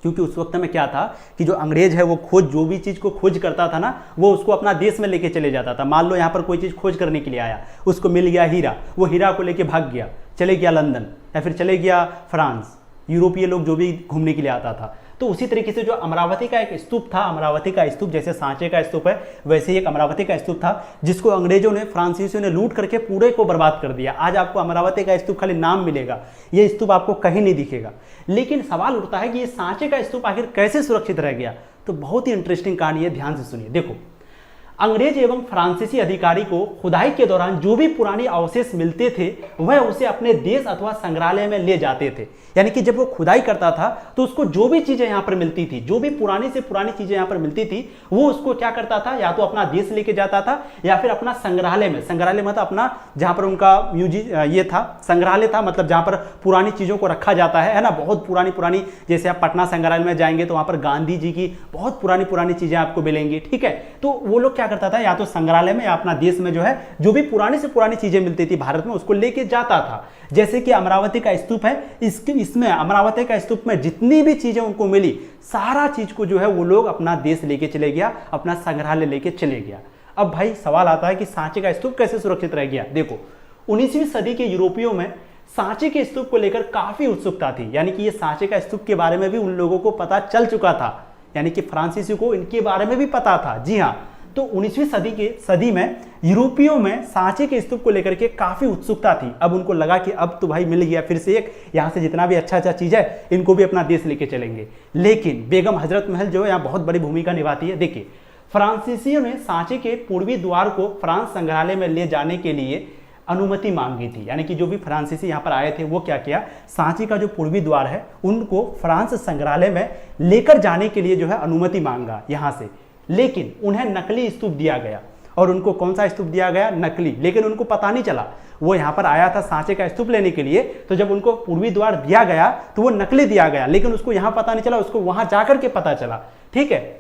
क्योंकि उस वक्त में क्या था कि जो अंग्रेज है वो जो भी चीज को खोज करता था ना, वो उसको अपना देश में लेके चले जाता था। मान लो यहाँ पर कोई चीज खोज करने के लिए आया, उसको मिल गया हीरा, वो हीरा को लेके भाग गया, चले गया लंदन, या फिर चले गया फ्रांस, यूरोपीय लोग जो भी घूमने के लिए आता था। तो उसी तरीके से जो अमरावती का एक स्तूप था, अमरावती का स्तूप जैसे सांचे का स्तूप है वैसे ही एक अमरावती का स्तूप था, जिसको अंग्रेजों ने, फ्रांसीसियों ने लूट करके पूरे को बर्बाद कर दिया। आज आपको अमरावती का स्तूप खाली नाम मिलेगा, ये स्तूप आपको कहीं नहीं दिखेगा। लेकिन सवाल उठता है कि ये सांचे का स्तूप आखिर कैसे सुरक्षित रह गया। तो बहुत ही इंटरेस्टिंग कहानी है, ध्यान से सुनिए। देखो, अंग्रेज एवं फ्रांसीसी अधिकारी को खुदाई के दौरान जो भी पुरानी अवशेष मिलते थे वह उसे अपने देश अथवा संग्रहालय में ले जाते थे। यानी कि जब वो खुदाई करता था तो उसको जो भी चीजें यहाँ पर मिलती थी, जो भी पुरानी से पुरानी चीजें यहाँ पर मिलती थी, वो उसको क्या करता था, या तो अपना देश लेके जाता था या फिर अपना संग्रहालय में, संग्रहालय मतलब अपना जहाँ पर उनका ये था, संग्रहालय था, मतलब जहाँ पर पुरानी चीजों को रखा जाता है ना, बहुत पुरानी पुरानी। जैसे आप पटना संग्रहालय में जाएंगे तो वहाँ पर गांधी जी की बहुत पुरानी पुरानी चीजें आपको मिलेंगी, ठीक है। तो वो लोग क्या करता था, या तो संग्रहालय में या अपना देश में जो है जो भी पुरानी से पुरानी चीजें मिलती थी भारत में उसको लेके जाता था। जैसे कि अमरावती का स्तूप है, इसमें अमरावती का स्तूप में जितनी भी चीजें उनको मिली, सारा चीज को जो है वो लोग अपना देश लेके चले गया, अपना संग्रहालय लेके चले गया। अब भाई सवाल आता है कि सांचे का स्तूप कैसे सुरक्षित रह गया। देखो, 19वीं सदी के यूरोपियों में सांचे के स्तूप को लेकर काफी उत्सुकता थी। यानी कि ये सांचे का स्तूप के बारे में भी उन लोगों को पता चल चुका था, यानी कि फ्रांसीसी को इनके बारे में भी पता था। जी हाँ, तो 19वीं सदी में यूरोपियों में सांचे के स्तूप को लेकर के काफी उत्सुकता थी। अब उनको लगा कि अब तो भाई मिल गया फिर से एक, यहाँ से जितना भी अच्छा चीज है इनको भी अपना देश लेके चलेंगे। लेकिन बेगम हजरत महल जो है यहाँ बहुत बड़ी भूमिका निभाती है। देखिए, फ्रांसीसियों ने सांचे के पूर्वी द्वार को फ्रांस संग्रहालय में ले जाने के लिए अनुमति मांगी थी। यानी कि जो भी फ्रांसीसी यहाँ पर आए थे वो क्या किया, सांची का जो पूर्वी द्वार है उनको फ्रांस संग्रहालय में लेकर जाने के लिए जो है अनुमति मांगा यहाँ से। लेकिन उन्हें नकली स्तूप दिया गया। और उनको कौन सा स्तूप दिया गया, नकली। लेकिन उनको पता नहीं चला, वो यहाँ पर आया था सांचे का स्तूप लेने के लिए, तो जब उनको पूर्वी द्वार दिया गया तो वो नकली दिया गया, लेकिन उसको यहाँ पता नहीं चला, उसको वहां जाकर के पता चला, ठीक है।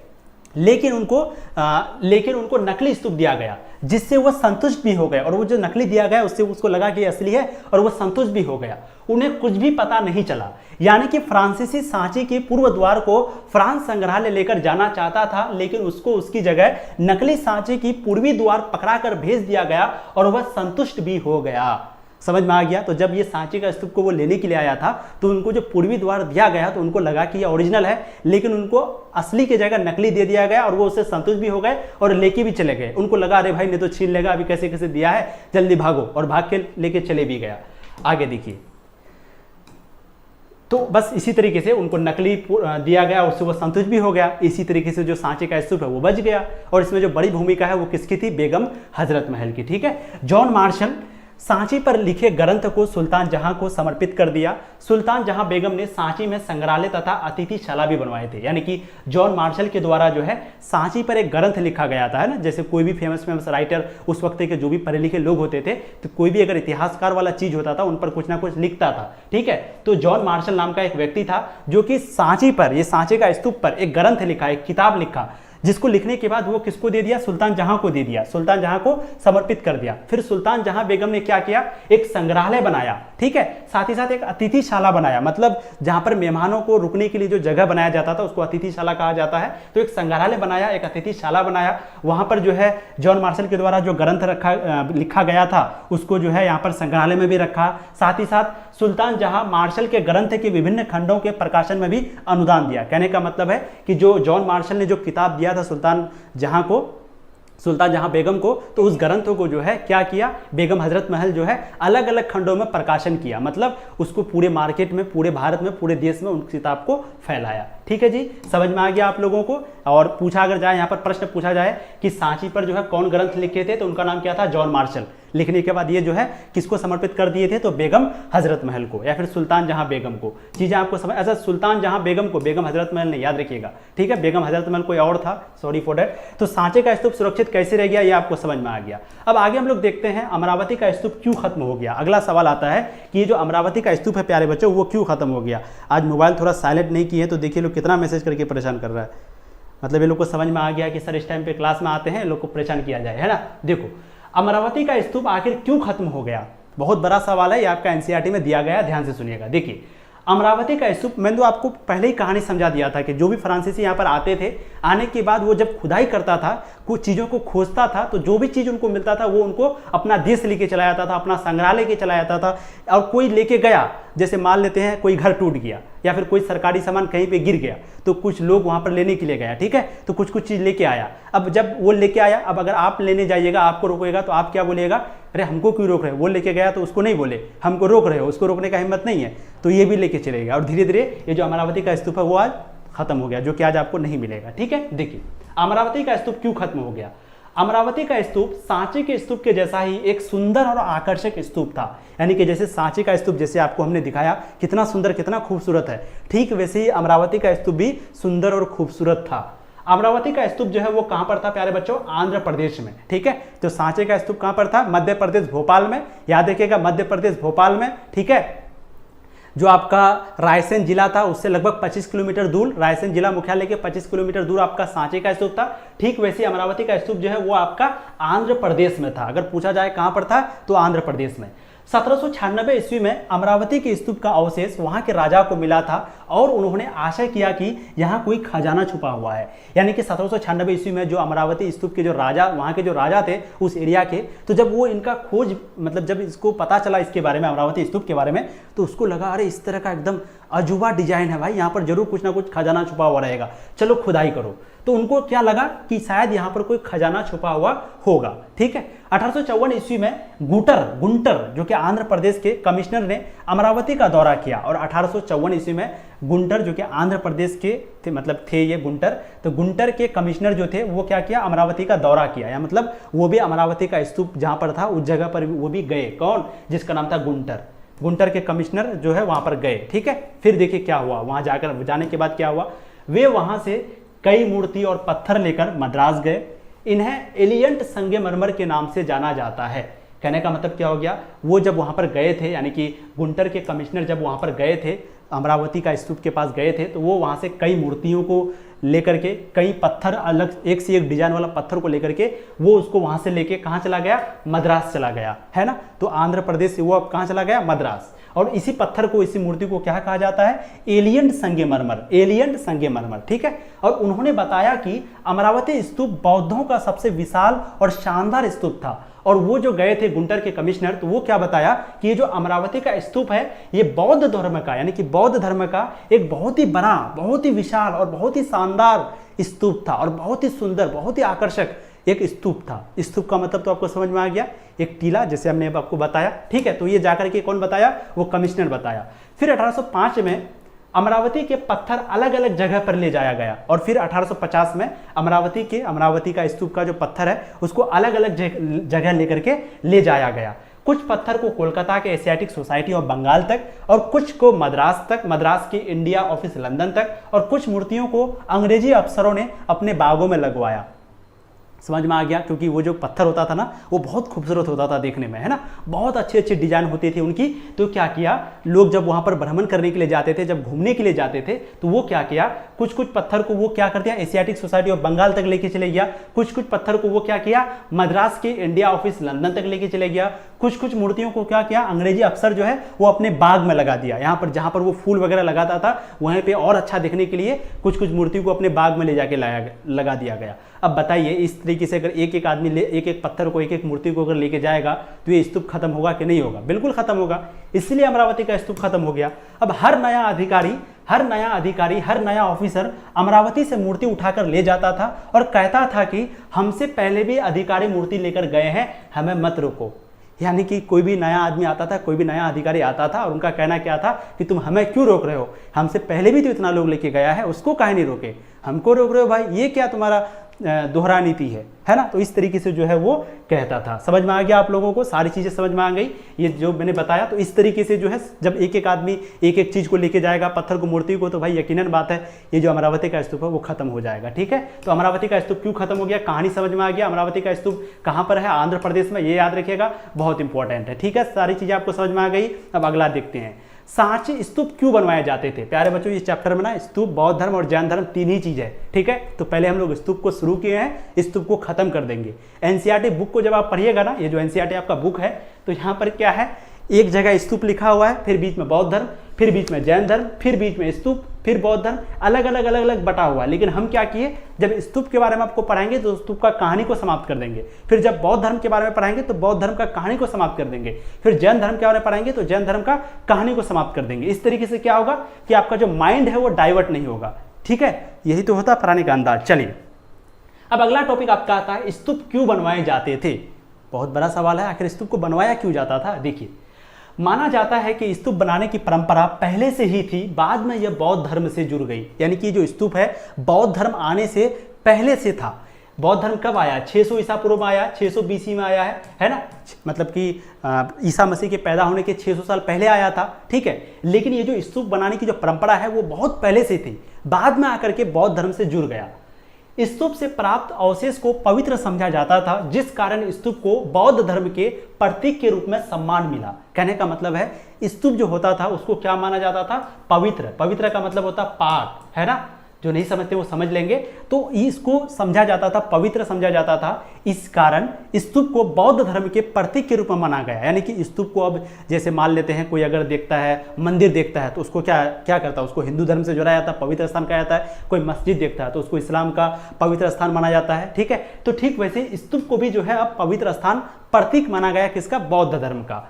लेकिन उनको नकली स्तूप दिया गया, जिससे वो संतुष्ट भी हो गए। और वो जो नकली दिया गया उससे उसको लगा कि असली है और वो संतुष्ट भी हो गया। उन्हें कुछ भी पता नहीं चला। यानी कि फ्रांसीसी सांची के पूर्व द्वार को फ्रांस संग्रहालय लेकर जाना चाहता था, लेकिन उसको उसकी जगह नकली सांची की पूर्वी द्वार पकड़ाकर भेज दिया गया और वह संतुष्ट भी हो गया। समझ में आ गया। तो जब ये सांची का स्तूप को वो लेने के लिए आया था तो उनको जो पूर्वी द्वार दिया गया तो उनको लगा कि ये ओरिजिनल है, लेकिन उनको असली की जगह नकली दे दिया गया और वो उससे संतुष्ट भी हो गए और लेके भी चले गए। उनको लगा अरे भाई ने तो छीन लेगा, अभी कैसे कैसे दिया है, जल्दी भागो, और भाग के लेके चले भी गया। आगे देखिए, तो बस इसी तरीके से उनको नकली दिया गया, उससे वो संतुष्ट भी हो गया। इसी तरीके से जो सांचे का स्तूप है वो बच गया। और इसमें जो बड़ी भूमिका है वो किसकी थी, बेगम हजरत महल की, ठीक है। जॉन मार्शल सांची पर लिखे ग्रंथ को सुल्तान जहां को समर्पित कर दिया। सुल्तान जहां बेगम ने सांची में संग्रहालय तथा अतिथिशाला भी बनवाए थे। यानी कि जॉन मार्शल के द्वारा जो है सांची पर एक ग्रंथ लिखा गया था, है ना। जैसे कोई भी फेमस राइटर उस वक्त के जो भी पढ़े लिखे लोग होते थे, तो कोई भी अगर इतिहासकार वाला चीज होता था उन पर कुछ ना कुछ लिखता था, ठीक है। तो जॉन मार्शल नाम का एक व्यक्ति था जो कि सांची पर, ये सांची का स्तूप पर एक ग्रंथ लिखा, एक किताब लिखा, जिसको लिखने के बाद वो किसको दे दिया, सुल्तान जहां को दे दिया, सुल्तान जहां को समर्पित कर दिया। फिर सुल्तान जहां बेगम ने क्या किया, एक संग्रहालय बनाया, ठीक है। साथ ही साथ एक अतिथिशाला बनाया, मतलब जहां पर मेहमानों को रुकने के लिए जो जगह बनाया जाता था उसको अतिथिशाला कहा जाता है। तो एक संग्रहालय बनाया, एक अतिथिशाला बनाया। वहां पर जो है जॉन मार्शल के द्वारा जो ग्रंथ लिखा गया था उसको जो है यहाँ पर संग्रहालय में भी रखा। साथ ही साथ सुल्तान जहां मार्शल के ग्रंथ के विभिन्न खंडों के प्रकाशन में भी अनुदान दिया। कहने का मतलब है कि जो जॉन मार्शल ने जो किताब दिया था सुल्तान जहां बेगम को, तो उस ग्रंथों को जो है क्या किया, बेगम हजरत महल जो है अलग अलग खंडों में प्रकाशन किया, मतलब उसको पूरे मार्केट में, पूरे भारत में, पूरे देश में उन किताब को फैलाया। ठीक है जी, समझ में आ गया आप लोगों को। और पूछा अगर जाए, यहाँ पर प्रश्न पूछा जाए कि सांची पर जो है कौन ग्रंथ लिखे थे, तो उनका नाम क्या था, जॉन मार्शल। लिखने के बाद ये जो है किसको समर्पित कर दिए थे, तो बेगम हजरत महल को, या फिर सुल्तान जहां बेगम को। चीजें आपको समझ, ऐसा सुल्तान जहां बेगम को, बेगम हजरत महल नहीं, याद रखिएगा, ठीक है। बेगम हजरत महल कोई और था, सॉरी फॉर दैट। तो सांचे का स्तूप सुरक्षित कैसे रह गया, ये आपको समझ में आ गया। अब आगे हम लोग देखते हैं अमरावती का स्तूप क्यों खत्म हो गया। अगला सवाल आता है कि ये जो अमरावती का स्तूप है प्यारे बच्चों, वो क्यों खत्म हो गया। आज मोबाइल थोड़ा साइलेंट नहीं किए तो देखिए लोग कितना मैसेज करके परेशान कर रहा है। मतलब ये लोग को समझ में आ गया कि सर इस टाइम पे क्लास में आते हैं, लोग को परेशान किया जाए, है ना। देखो अमरावती का स्तूप आखिर क्यों खत्म हो गया, बहुत बड़ा सवाल है, ये आपका एनसीईआरटी में दिया गया, ध्यान से सुनिएगा। देखिए अमरावती का स्तूप, मैंने तो आपको पहले ही कहानी समझा दिया था कि जो भी फ्रांसीसी यहाँ पर आते थे, आने के बाद वो जब खुदाई करता था, कुछ चीज़ों को खोजता था, तो जो भी चीज़ उनको मिलता था वो उनको अपना देश लेके चला जाता था, अपना संग्रहालय लेके चला जाता था। और कोई लेके गया, जैसे मान लेते हैं कोई घर टूट गया या फिर कोई सरकारी सामान कहीं पे गिर गया, तो कुछ लोग वहाँ पर लेने के लिए गया, ठीक है, तो कुछ चीज़ लेके आया। अब जब वो लेके आया, अब अगर आप लेने जाइएगा, आपको रोकेगा, तो आप क्या बोलिएगा, अरे हमको क्यों रोक रहे हो, वो लेके गया तो उसको नहीं बोले हमको रोक रहे हो, उसको रोकने का हिम्मत नहीं है, तो ये भी लेके चलेगा। और धीरे धीरे ये जो अमरावती का स्तूप है वो आज खत्म हो गया, जो कि आज आपको नहीं मिलेगा, ठीक है। देखिए अमरावती का स्तूप क्यों खत्म हो गया। अमरावती का स्तूप सांची के स्तूप के जैसा ही एक सुंदर और आकर्षक स्तूप था, यानी कि जैसे सांची का स्तूप जैसे आपको हमने दिखाया कितना सुंदर कितना खूबसूरत है, ठीक वैसे ही अमरावती का स्तूप भी सुंदर और खूबसूरत था। अमरावती का स्तूप जो है वो कहां पर था प्यारे बच्चों, आंध्र प्रदेश में, ठीक है। तो सांची का स्तूप कहां पर था, मध्य प्रदेश भोपाल में, याद रखिएगा मध्य प्रदेश भोपाल में, ठीक है। जो आपका रायसेन जिला था उससे लगभग 25 किलोमीटर दूर, रायसेन जिला मुख्यालय के 25 किलोमीटर दूर आपका सांची का स्तूप था। ठीक वैसे अमरावती का स्तूप जो है वो आपका आंध्र प्रदेश में था। अगर पूछा जाए कहां पर था तो आंध्र प्रदेश में। 1796 ईस्वी में अमरावती के स्तूप का अवशेष वहां के राजा को मिला था और उन्होंने आशय किया कि यहाँ कोई खजाना छुपा हुआ है। यानी कि 1796 ईस्वी में जो अमरावती स्तूप के जो राजा, वहां के जो राजा थे उस एरिया के, तो जब वो इनका खोज, मतलब जब इसको पता चला इसके बारे में, अमरावती स्तूप के बारे में, तो उसको लगा अरे इस तरह का एकदम अजूबा डिजाइन है भाई, यहाँ पर जरूर कुछ ना कुछ खजाना छुपा हुआ रहेगा, चलो खुदाई करो। तो उनको क्या लगा कि शायद यहाँ पर कोई खजाना छुपा हुआ होगा, ठीक है। 1854 ईस्वी में गुंटर जो कि आंध्र प्रदेश के कमिश्नर ने अमरावती का दौरा किया, और 1854 ईस्वी में गुंटर जो कि आंध्र प्रदेश के थे, मतलब थे ये गुंटर, तो गुंटर के कमिश्नर जो थे वो क्या किया, अमरावती का दौरा किया, या मतलब वो भी अमरावती का स्तूप जहाँ पर था उस जगह पर वो भी गए। कौन, जिसका नाम था गुंटर। गुंटर के कमिश्नर जो है वहां पर गए, ठीक है। फिर देखिए क्या हुआ, वहां जाने के बाद क्या हुआ, वे वहां से कई मूर्ति और पत्थर लेकर मद्रास गए। इन्हें एलियंट संगमरमर के नाम से जाना जाता है। कहने का मतलब क्या हो गया, वो जब वहां पर गए थे, यानी कि गुंटर के कमिश्नर जब वहां पर गए थे, अमरावती का स्तूप के पास गए थे, तो वो वहां से कई मूर्तियों को लेकर के, कई पत्थर, अलग एक से एक डिजाइन वाला पत्थर को लेकर के वो उसको वहां से लेके कहां चला गया, मद्रास चला गया, है ना। तो आंध्र प्रदेश से वो अब कहां चला गया, मद्रास। और इसी पत्थर को, इसी मूर्ति को क्या कहा जाता है, एलियंट संगमरमर, एलियंट संगमरमर, ठीक है। और उन्होंने बताया कि अमरावती स्तूप बौद्धों का सबसे विशाल और शानदार स्तूप था। और वो जो गए थे गुंटर के कमिश्नर, तो वो क्या बताया कि ये जो अमरावती का स्तूप है ये बौद्ध धर्म का, यानी कि बौद्ध धर्म का एक बहुत ही बड़ा, बहुत ही विशाल और बहुत ही शानदार स्तूप था, और बहुत ही सुंदर, बहुत ही आकर्षक एक स्तूप था। स्तूप का मतलब तो आपको समझ में आ गया, एक टीला, जैसे हमने आपको बताया, ठीक है। तो ये जाकर के कौन बताया, वो कमिश्नर बताया। फिर 1805 में अमरावती के पत्थर अलग अलग जगह पर ले जाया गया, और फिर 1850 में अमरावती का स्तूप का जो पत्थर है उसको अलग अलग जगह लेकर के ले जाया गया। कुछ पत्थर को कोलकाता के एशियाटिक सोसाइटी ऑफ बंगाल तक, और कुछ को मद्रास तक, मद्रास के इंडिया ऑफिस लंदन तक, और कुछ मूर्तियों को अंग्रेजी अफसरों ने अपने बागों में लगवाया। समझ में आ गया, क्योंकि वो जो पत्थर होता था ना वो बहुत खूबसूरत होता था देखने में, है ना, बहुत अच्छी अच्छी डिजाइन होती थी उनकी। तो क्या किया, लोग जब वहां पर भ्रमण करने के लिए जाते थे, जब घूमने के लिए जाते थे, तो वो क्या किया, कुछ कुछ पत्थर को वो क्या कर दिया, एशियाटिक सोसाइटी ऑफ बंगाल तक लेके चले गया। कुछ कुछ पत्थर को वो क्या किया, मद्रास के इंडिया ऑफिस लंदन तक लेके चले गया। कुछ कुछ मूर्तियों को क्या किया, अंग्रेजी अफसर जो है वो अपने बाग में लगा दिया। यहाँ पर जहां पर वो फूल वगैरह लगाता था वहीं पे और अच्छा दिखने के लिए कुछ कुछ मूर्ति को अपने बाग में ले जाके लगा दिया गया। अब बताइए, इस तरीके से अगर एक एक आदमी एक एक पत्थर को, एक एक मूर्ति को अगर लेके जाएगा तो ये स्तूप खत्म होगा कि नहीं होगा, बिल्कुल खत्म होगा। इसलिए अमरावती का स्तूप खत्म हो गया। अब हर नया अधिकारी, हर नया ऑफिसर अमरावती से मूर्ति उठाकर ले जाता था और कहता था कि हमसे पहले भी अधिकारी मूर्ति लेकर गए हैं, हमें मत रोको। यानी कि कोई भी नया आदमी आता था, कोई भी नया अधिकारी आता था, और उनका कहना क्या था कि तुम हमें क्यों रोक रहे हो, हमसे पहले भी तो इतना लोग लेके गया है, उसको काहे नहीं रोके, हमको रोक रहे हो भाई, ये क्या तुम्हारा दोहरा नीति है ना। तो इस तरीके से जो है वो कहता था। समझ में आ गया आप लोगों को, सारी चीजें समझ में आ गई, ये जो मैंने बताया। तो इस तरीके से जो है जब एक एक आदमी एक एक चीज को लेके जाएगा, पत्थर को, मूर्ति को, तो भाई यकीनन बात है ये जो अमरावती का स्तूप है वो खत्म हो जाएगा, ठीक है। तो अमरावती का स्तूप क्यों खत्म हो गया, कहानी समझ में आ गया। अमरावती का स्तूप कहाँ पर है, आंध्र प्रदेश में, ये याद रखिएगा, बहुत इंपॉर्टेंट है, ठीक है। सारी चीजें आपको समझ में आ गई। अब अगला देखते हैं, सांची स्तूप क्यों बनवाए जाते थे। प्यारे बच्चों, इस चैप्टर में ना स्तूप, बौद्ध धर्म और जैन धर्म तीन ही चीज है, ठीक है। तो पहले हम लोग स्तूप को शुरू किए हैं, स्तूप को खत्म कर देंगे। एनसीईआरटी बुक को जब आप पढ़िएगा ना, ये जो एनसीईआरटी आपका बुक है, तो यहाँ पर क्या है, एक जगह स्तूप लिखा हुआ है, फिर बीच में बौद्ध धर्म, फिर बीच में जैन धर्म, फिर बीच में स्तूप, फिर बौद्ध धर्म, अलग अलग बटा हुआ है। लेकिन हम क्या किए, जब स्तूप के बारे में आपको पढ़ाएंगे तो स्तूप का कहानी को समाप्त कर देंगे, फिर जब बौद्ध धर्म के बारे में पढ़ाएंगे तो बौद्ध धर्म का कहानी को समाप्त कर देंगे, फिर जैन धर्म के बारे में पढ़ाएंगे तो जैन धर्म का कहानी को समाप्त कर देंगे। इस तरीके से क्या होगा कि आपका जो माइंड है वो डाइवर्ट नहीं होगा। ठीक है, यही तो होता पढ़ाने का अंदाज। चलिए अब अगला टॉपिक आपका आता है स्तूप क्यों बनवाए जाते थे। बहुत बड़ा सवाल है, आखिर स्तूप को बनवाया क्यों जाता था। देखिए, माना जाता है कि स्तूप बनाने की परंपरा पहले से ही थी, बाद में यह बौद्ध धर्म से जुड़ गई। यानी कि जो स्तूप है बौद्ध धर्म आने से पहले से था। बौद्ध धर्म कब आया, 600 ईसा पूर्व में आया, 600 BC में आया है ना, मतलब कि ईसा मसीह के पैदा होने के 600 साल पहले आया था। ठीक है, लेकिन ये जो स्तूप बनाने की जो परंपरा है वो बहुत पहले से थी, बाद में आकर के बौद्ध धर्म से जुड़ गया। स्तूप से प्राप्त अवशेष को पवित्र समझा जाता था, जिस कारण स्तूप को बौद्ध धर्म के प्रतीक के रूप में सम्मान मिला। कहने का मतलब है स्तूप जो होता था उसको क्या माना जाता था, पवित्र। पवित्र का मतलब होता पाक, है ना, जो नहीं समझते वो समझ लेंगे। तो इसको समझा जाता था, पवित्र समझा जाता था, इस कारण स्तूप को बौद्ध धर्म के प्रतीक के रूप में माना गया। यानी कि स्तूप को अब जैसे मान लेते हैं कोई अगर देखता है, मंदिर देखता है तो उसको क्या करता है, उसको हिंदू धर्म से जोड़ा जाता है, पवित्र स्थान कहा जाता है। कोई मस्जिद देखता है तो उसको इस्लाम का पवित्र स्थान माना जाता है। ठीक है, तो ठीक वैसे स्तूप को भी जो है अब पवित्र स्थान, प्रतीक माना गया किसका, बौद्ध धर्म का।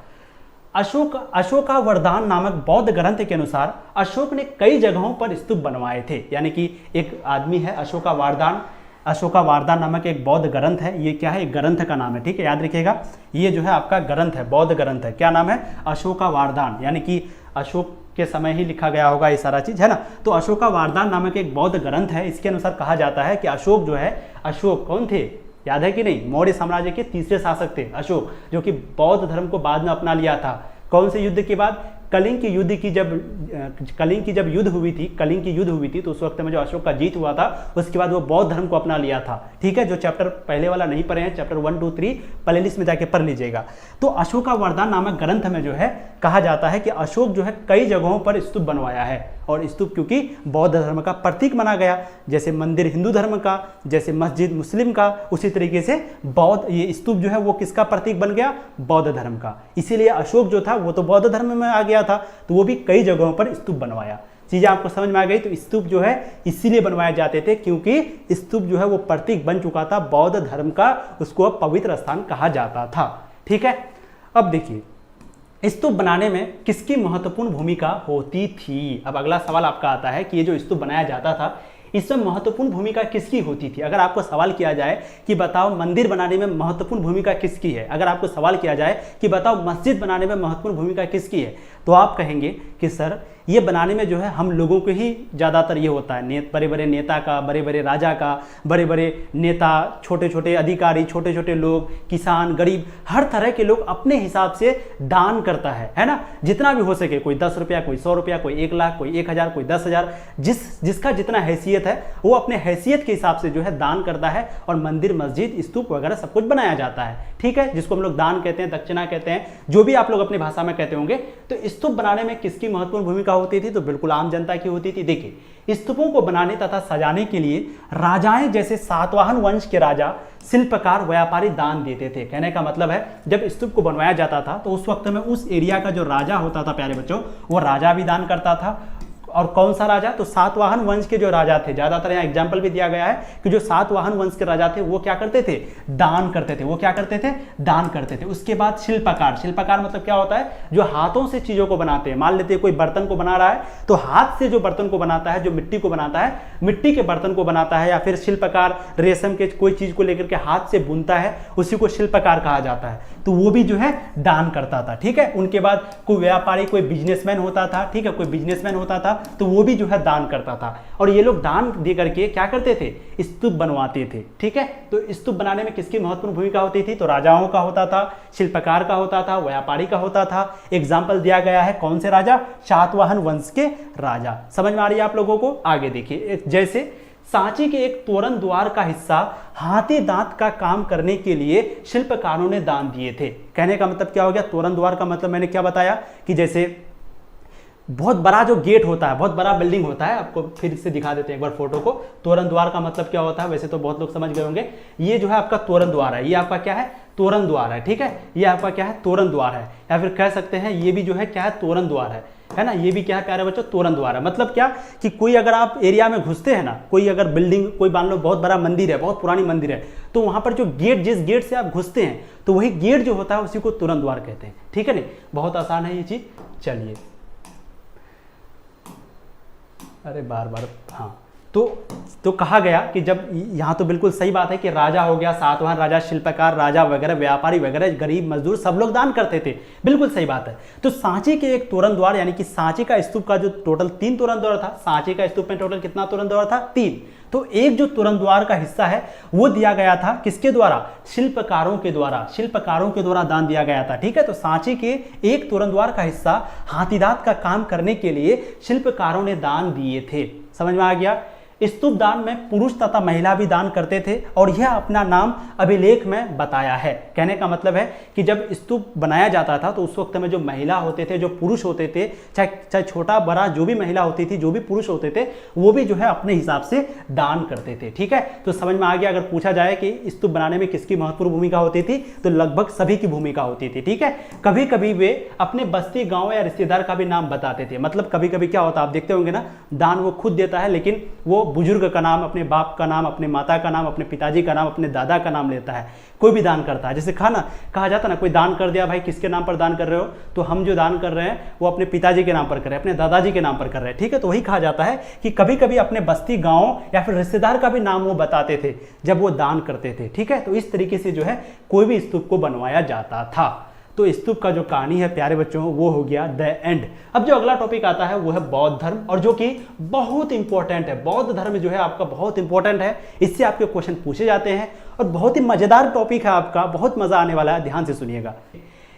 अशोकावरदान नामक बौद्ध ग्रंथ के अनुसार अशोक ने कई जगहों पर स्तूप बनवाए थे। यानी कि एक आदमी है अशोकावरदान नामक एक बौद्ध ग्रंथ है। ये क्या है, एक ग्रंथ का नाम है। ठीक है, याद रखिएगा, ये जो है आपका ग्रंथ है, बौद्ध ग्रंथ है। क्या नाम है, अशोकावरदान, यानी कि अशोक के समय ही लिखा गया होगा ये सारा चीज, है ना। तो अशोकावरदान नामक एक बौद्ध ग्रंथ है। इसके अनुसार कहा जाता है कि अशोक जो है, अशोक कौन थे, याद है कि नहीं, मौर्य साम्राज्य के तीसरे शासक थे अशोक, जो कि बौद्ध धर्म को बाद में अपना लिया था। कौन से युद्ध के बाद, कलिंग की युद्ध की जब युद्ध हुई थी तो उस वक्त में जो अशोक का जीत हुआ था उसके बाद वो बौद्ध धर्म को अपना लिया था। ठीक है, जो चैप्टर पहले वाला नहीं पढ़े हैं, चैप्टर 1, 2, 3 प्लेलिस्ट में जाके पढ़ लीजिएगा। तो अशोकावरदान नामक ग्रंथ में जो है कहा जाता है कि अशोक जो है कई जगहों पर स्तूप बनवाया है, और स्तूप क्योंकि बौद्ध धर्म का प्रतीक माना गया, जैसे मंदिर हिंदू धर्म का, जैसे मस्जिद मुस्लिम का, उसी तरीके से ये स्तूप जो है वो किसका प्रतीक बन गया, बौद्ध धर्म का। इसीलिए अशोक जो था वो तो बौद्ध धर्म में आ गया था, तो वो भी कई जगहों पर स्तूप बनवाया। चीजें आपको समझ में आ गई। तो स्तूप जो है इसीलिए बनवाए जाते थे क्योंकि स्तूप जो है वो प्रतीक बन चुका था बौद्ध धर्म का, उसको अब पवित्र स्थान कहा जाता था। ठीक है, अब देखिए स्तूप बनाने में किसकी महत्वपूर्ण भूमिका होती थी। अब अगला सवाल आपका आता है कि ये जो स्तूप बनाया जाता था इसमें महत्वपूर्ण भूमिका किसकी होती थी। अगर आपको सवाल किया जाए कि बताओ मंदिर बनाने में महत्वपूर्ण भूमिका किसकी है, अगर आपको सवाल किया जाए कि बताओ मस्जिद बनाने में महत्वपूर्ण भूमिका किसकी है, तो आप कहेंगे कि सर ये बनाने में जो है हम लोगों को ही ज़्यादातर ये होता है, बड़े बड़े नेता का, बड़े बड़े राजा का, बड़े बड़े नेता, छोटे छोटे अधिकारी, छोटे छोटे लोग, किसान, गरीब, हर तरह के लोग अपने हिसाब से दान करता है ना, जितना भी हो सके। कोई 10 रुपया, कोई 100 रुपया, कोई 1 लाख, कोई 1000, कोई 10,000, जिसका जितना हैसियत है वो अपने हैसियत के हिसाब से जो है दान करता है, और मंदिर, मस्जिद, स्तूप वगैरह सब कुछ बनाया जाता है। ठीक है, जिसको हम लोग दान कहते हैं, दक्षिणा कहते हैं, जो भी आप लोग अपनी भाषा में कहते होंगे। तो स्तूप बनाने में किसकी महत्वपूर्ण भूमिका होती थी, तो बिल्कुल आम जनता की होती थी। देखिए, स्तूपों को बनाने तथा सजाने के लिए राजाएं जैसे सातवाहन वंश के राजा, शिल्पकार, व्यापारी दान देते थे। कहने का मतलब है जब स्तूप को बनवाया जाता था तो उस वक्त में उस एरिया का जो राजा होता था प्यारे बच्चों, वो राजा भी दान करता था। और कौन सा राजा, तो सातवाहन वंश के जो राजा थे, ज्यादातर यहाँ एग्जाम्पल भी दिया गया है कि जो सातवाहन वंश के राजा थे वो क्या करते थे, दान करते थे। वो क्या करते थे, दान करते थे। उसके बाद शिल्पकार, शिल्पकार मतलब क्या होता है, जो हाथों से चीजों को बनाते हैं। मान लेते हैं कोई बर्तन को बना रहा है तो हाथ से जो बर्तन को बनाता है, जो मिट्टी को बनाता है, मिट्टी के बर्तन को बनाता है, या फिर शिल्पकार रेशम के कोई चीज को लेकर के हाथ से बुनता है, उसी को शिल्पकार कहा जाता है। तो वो भी जो है दान करता था। ठीक है, उनके बाद कोई व्यापारी, कोई बिजनेसमैन होता था। ठीक है, कोई बिजनेसमैन होता था तो वो भी जो है दान करता था। और ये लोग दान दे करके क्या करते थे, स्तूप बनवाते थे। ठीक है, तो स्तूप बनाने में किसकी महत्वपूर्ण भूमिका होती थी, तो राजाओं का होता था, शिल्पकार का होता था, व्यापारी का होता था। एग्जाम्पल दिया गया है कौन से राजा, सातवाहन वंश के राजा। समझ में आ रही है आप लोगों को। आगे देखिए, जैसे सांची के एक तोरण द्वार का हिस्सा हाथी दांत का काम करने के लिए शिल्पकारों ने दान दिए थे। कहने का मतलब क्या हो गया, तोरण द्वार का मतलब मैंने क्या बताया कि जैसे बहुत बड़ा जो गेट होता है, बहुत बड़ा बिल्डिंग होता है, आपको फिर से दिखा देते हैं एक बार फोटो को। तोरण द्वार का मतलब क्या होता है, वैसे तो बहुत लोग समझ गए होंगे। ये जो है आपका तोरण द्वार है, ये आपका क्या है, तोरण द्वार है, ठीक है, ये आपका क्या है, तोरण द्वार है, या फिर कह सकते हैं ये भी जो है क्या है, तोरण द्वार है ना, ये भी क्या है प्यारे बच्चों, तोरण द्वार है। मतलब क्या कि कोई अगर आप एरिया में घुसते हैं ना, कोई अगर बिल्डिंग, कोई मान लो बहुत बड़ा मंदिर है, बहुत पुरानी मंदिर है, तो वहां पर जो गेट, जिस गेट से आप घुसते हैं, तो वही गेट जो होता है उसी को तोरण द्वार कहते हैं, ठीक है नहीं, बहुत आसान है ये चीज। चलिए, अरे बार बार, हाँ, तो कहा गया कि जब, यहाँ तो बिल्कुल सही बात है कि राजा हो गया, सातवां राजा, शिल्पकार, राजा वगैरह, व्यापारी वगैरह, गरीब मजदूर सब लोग दान करते थे, बिल्कुल सही बात है। तो सांची के एक तोरण द्वार, यानी कि सांची का स्तूप का जो टोटल 3 तोरण द्वार था, सांची का स्तूप में टोटल कितना तोरण द्वार था, 3। तो एक जो तोरण द्वार का हिस्सा है वो दिया गया था किसके द्वारा, शिल्पकारों के द्वारा, शिल्पकारों के द्वारा दान दिया गया था, ठीक है। तो सांची के एक तोरण द्वार का हिस्सा हाथीदांत का काम करने के लिए शिल्पकारों ने दान दिए थे। समझ में आ गया। स्तूप दान में पुरुष तथा महिला भी दान करते थे और यह अपना नाम अभिलेख में बताया है। कहने का मतलब है कि जब स्तूप बनाया जाता था तो उस वक्त में जो महिला होते थे, जो पुरुष होते थे, चाहे छोटा बड़ा जो भी महिला होती थी, जो भी पुरुष होते थे, वो भी जो है अपने हिसाब से दान करते थे, ठीक है। तो समझ में आ गया। अगर पूछा जाए कि स्तूप बनाने में किसकी महत्वपूर्ण भूमिका होती थी, तो लगभग सभी की भूमिका होती थी, ठीक है। कभी कभी वे अपने बस्ती, गाँव या रिश्तेदार का भी नाम बताते थे। मतलब कभी कभी क्या होता है, आप देखते होंगे ना, दान वो खुद देता है, लेकिन वो बुजुर्ग का नाम, अपने बाप का नाम, अपने माता का नाम, अपने पिताजी का नाम, अपने दादा का नाम लेता है। कोई भी दान करता है, जैसे कहा जाता है ना, कोई दान कर दिया, भाई किसके नाम पर दान कर रहे हो, तो हम जो दान कर रहे हैं वो अपने पिताजी के नाम पर कर रहे हैं, अपने दादाजी के नाम पर कर रहे हैं, ठीक है। तो वही कहा जाता है कि कभी कभी अपने बस्ती, गांव या फिर रिश्तेदार का भी नाम वो बताते थे जब वो दान करते थे, ठीक है। तो इस तरीके से जो है कोई भी स्तूप को बनवाया जाता था। तो स्तूप का जो कहानी है प्यारे बच्चों, वो हो गया द एंड। अब जो अगला टॉपिक आता है वो है बौद्ध धर्म, और जो कि बहुत इंपॉर्टेंट है। बौद्ध धर्म जो है आपका बहुत इंपॉर्टेंट है, इससे आपके क्वेश्चन पूछे जाते हैं और बहुत ही मजेदार टॉपिक है आपका, बहुत मजा आने वाला है, ध्यान से सुनिएगा।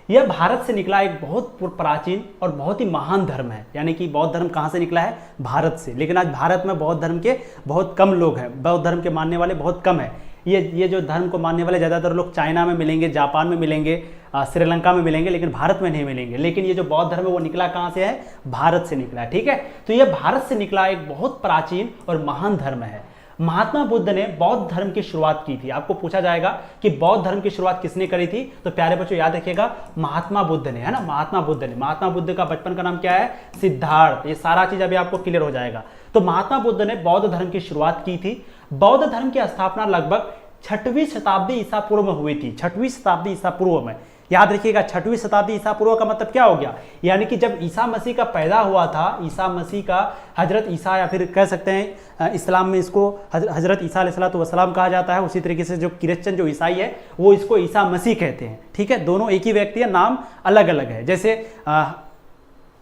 यह भारत से निकला एक बहुत प्राचीन और बहुत ही महान धर्म है। यानी कि बौद्ध धर्म कहाँ से निकला है, भारत से। लेकिन आज भारत में बौद्ध धर्म के बहुत कम लोग हैं, बौद्ध धर्म के मानने वाले बहुत कम है। ये जो धर्म को मानने वाले ज़्यादातर लोग चाइना में मिलेंगे, जापान में मिलेंगे, श्रीलंका में मिलेंगे, लेकिन भारत में नहीं मिलेंगे। लेकिन ये जो बौद्ध धर्म है वो निकला कहाँ से है, भारत से निकला है, ठीक है। तो ये भारत से निकला एक बहुत प्राचीन और महान धर्म है। महात्मा बुद्ध ने बौद्ध धर्म की शुरुआत की थी। आपको पूछा जाएगा कि बौद्ध धर्म की शुरुआत किसने करी थी, तो प्यारे बच्चों याद रखिएगा, महात्मा बुद्ध ने, है ना, महात्मा बुद्ध ने। महात्मा बुद्ध का बचपन का नाम क्या है, सिद्धार्थ। ये सारा चीज अभी आपको क्लियर हो जाएगा। तो महात्मा बुद्ध ने बौद्ध धर्म की शुरुआत की थी। बौद्ध धर्म की स्थापना लगभग 6वीं शताब्दी ईसा पूर्व में हुई थी। 6वीं शताब्दी ईसा पूर्व में, याद रखिएगा, 6वीं शताब्दी ईसा पूर्व का मतलब क्या हो गया, यानी कि जब ईसा मसीह का पैदा हुआ था, ईसा मसीह का, हजरत ईसा, या फिर कह सकते हैं इस्लाम में इसको हजरत ईसा अलैहिस्सलाम कहा जाता है। उसी तरीके से जो क्रिश्चियन, जो ईसाई है, वो इसको ईसा मसीह कहते हैं, ठीक है। दोनों एक ही व्यक्ति है, नाम अलग अलग है। जैसे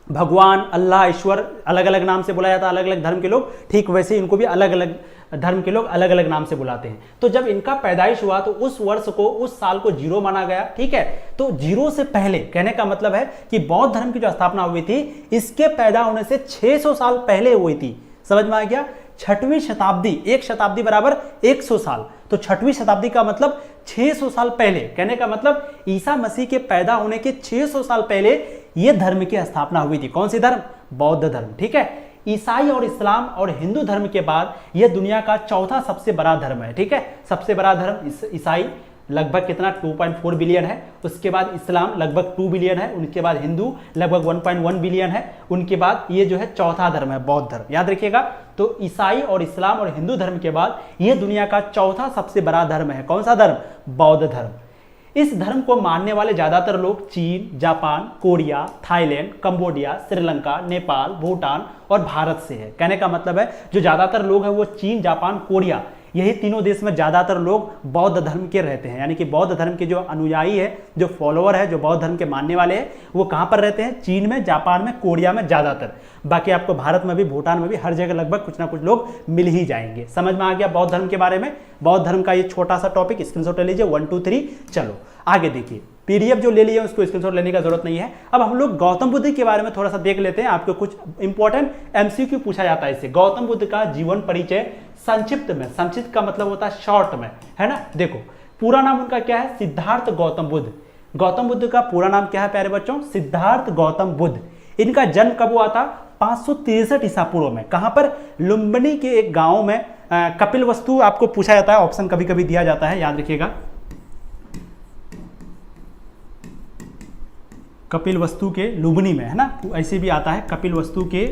भगवान, अल्लाह, ईश्वर अलग अलग नाम से बुलाया जाता है अलग अलग धर्म के लोग, ठीक वैसे इनको भी अलग अलग धर्म के लोग अलग अलग नाम से बुलाते हैं। तो जब इनका पैदाइश हुआ तो उस वर्ष को, उस साल को 0 माना गया, ठीक है। तो 0 से पहले, कहने का मतलब है कि बौद्ध धर्म की जो स्थापना हुई थी, इसके पैदा होने से 600 साल पहले हुई थी। समझ में आ गया। 6वीं शताब्दी, एक शताब्दी बराबर 100 साल, तो 6वीं शताब्दी का मतलब 600 साल पहले। कहने का मतलब ईसा मसीह के पैदा होने के 600 साल पहले यह धर्म की स्थापना हुई थी। कौन सी धर्म, बौद्ध धर्म, ठीक है। ईसाई और इस्लाम और हिंदू धर्म के बाद यह दुनिया का चौथा सबसे बड़ा धर्म है, ठीक है। सबसे बड़ा धर्म ईसाई लगभग कितना, 2.4 बिलियन है। उसके बाद इस्लाम लगभग 2 बिलियन है। उनके बाद हिंदू लगभग 1.1 बिलियन है। उनके बाद ये जो है चौथा धर्म है, बौद्ध धर्म, याद रखिएगा। तो ईसाई और इस्लाम और हिंदू धर्म के बाद यह दुनिया का चौथा सबसे बड़ा धर्म है। कौन सा धर्म, बौद्ध धर्म। इस धर्म को मानने वाले ज्यादातर लोग चीन, Japan, Korea, Thailand, Cambodia, Sri Lanka, Nepal, Bhutan और भारत से है। कहने का मतलब है जो ज्यादातर लोग हैं वो चीन, जापान, कोरिया, यही तीनों देश में ज्यादातर लोग बौद्ध धर्म के रहते हैं। यानी कि बौद्ध धर्म के जो अनुयायी है, जो फॉलोअर है, जो बौद्ध धर्म के मानने वाले हैं, वो कहां पर रहते हैं, चीन में, जापान में, कोरिया में ज्यादातर। बाकी आपको भारत में भी, भूटान में भी, हर जगह लगभग कुछ ना कुछ लोग मिल ही जाएंगे। समझ में आ गया बौद्ध धर्म के बारे में। बौद्ध धर्म का ये छोटा सा टॉपिक स्क्रीनशॉट ले लीजिए, 1 2 3। चलो आगे देखिए, पीडीएफ जो ले लिए उसको स्क्रीनशॉट लेने का जरूरत नहीं है। अब हम लोग गौतम बुद्ध के बारे में थोड़ा सा देख लेते हैं। आपको कुछ इंपॉर्टेंट एमसीक्यू पूछा जाता है इससे। गौतम बुद्ध का जीवन परिचय संक्षिप्त में, संक्षिप्त का मतलब होता है शॉर्ट में, है ना। देखो पूरा नाम उनका क्या है, सिद्धार्थ गौतम बुद्ध। गौतम बुद्ध का पूरा नाम क्या है प्यारे बच्चों, सिद्धार्थ गौतम बुद्ध। इनका जन्म कब हुआ था, 563 ईसा पूर्व में। कहां पर, लुम्बिनी के एक गांव में। कपिलवस्तु आपको पूछा जाता है, ऑप्शन कभी कभी दिया जाता है, याद रखिएगा। कपिलवस्तु के लुम्बिनी में, है ना, ऐसे भी आता है कपिलवस्तु के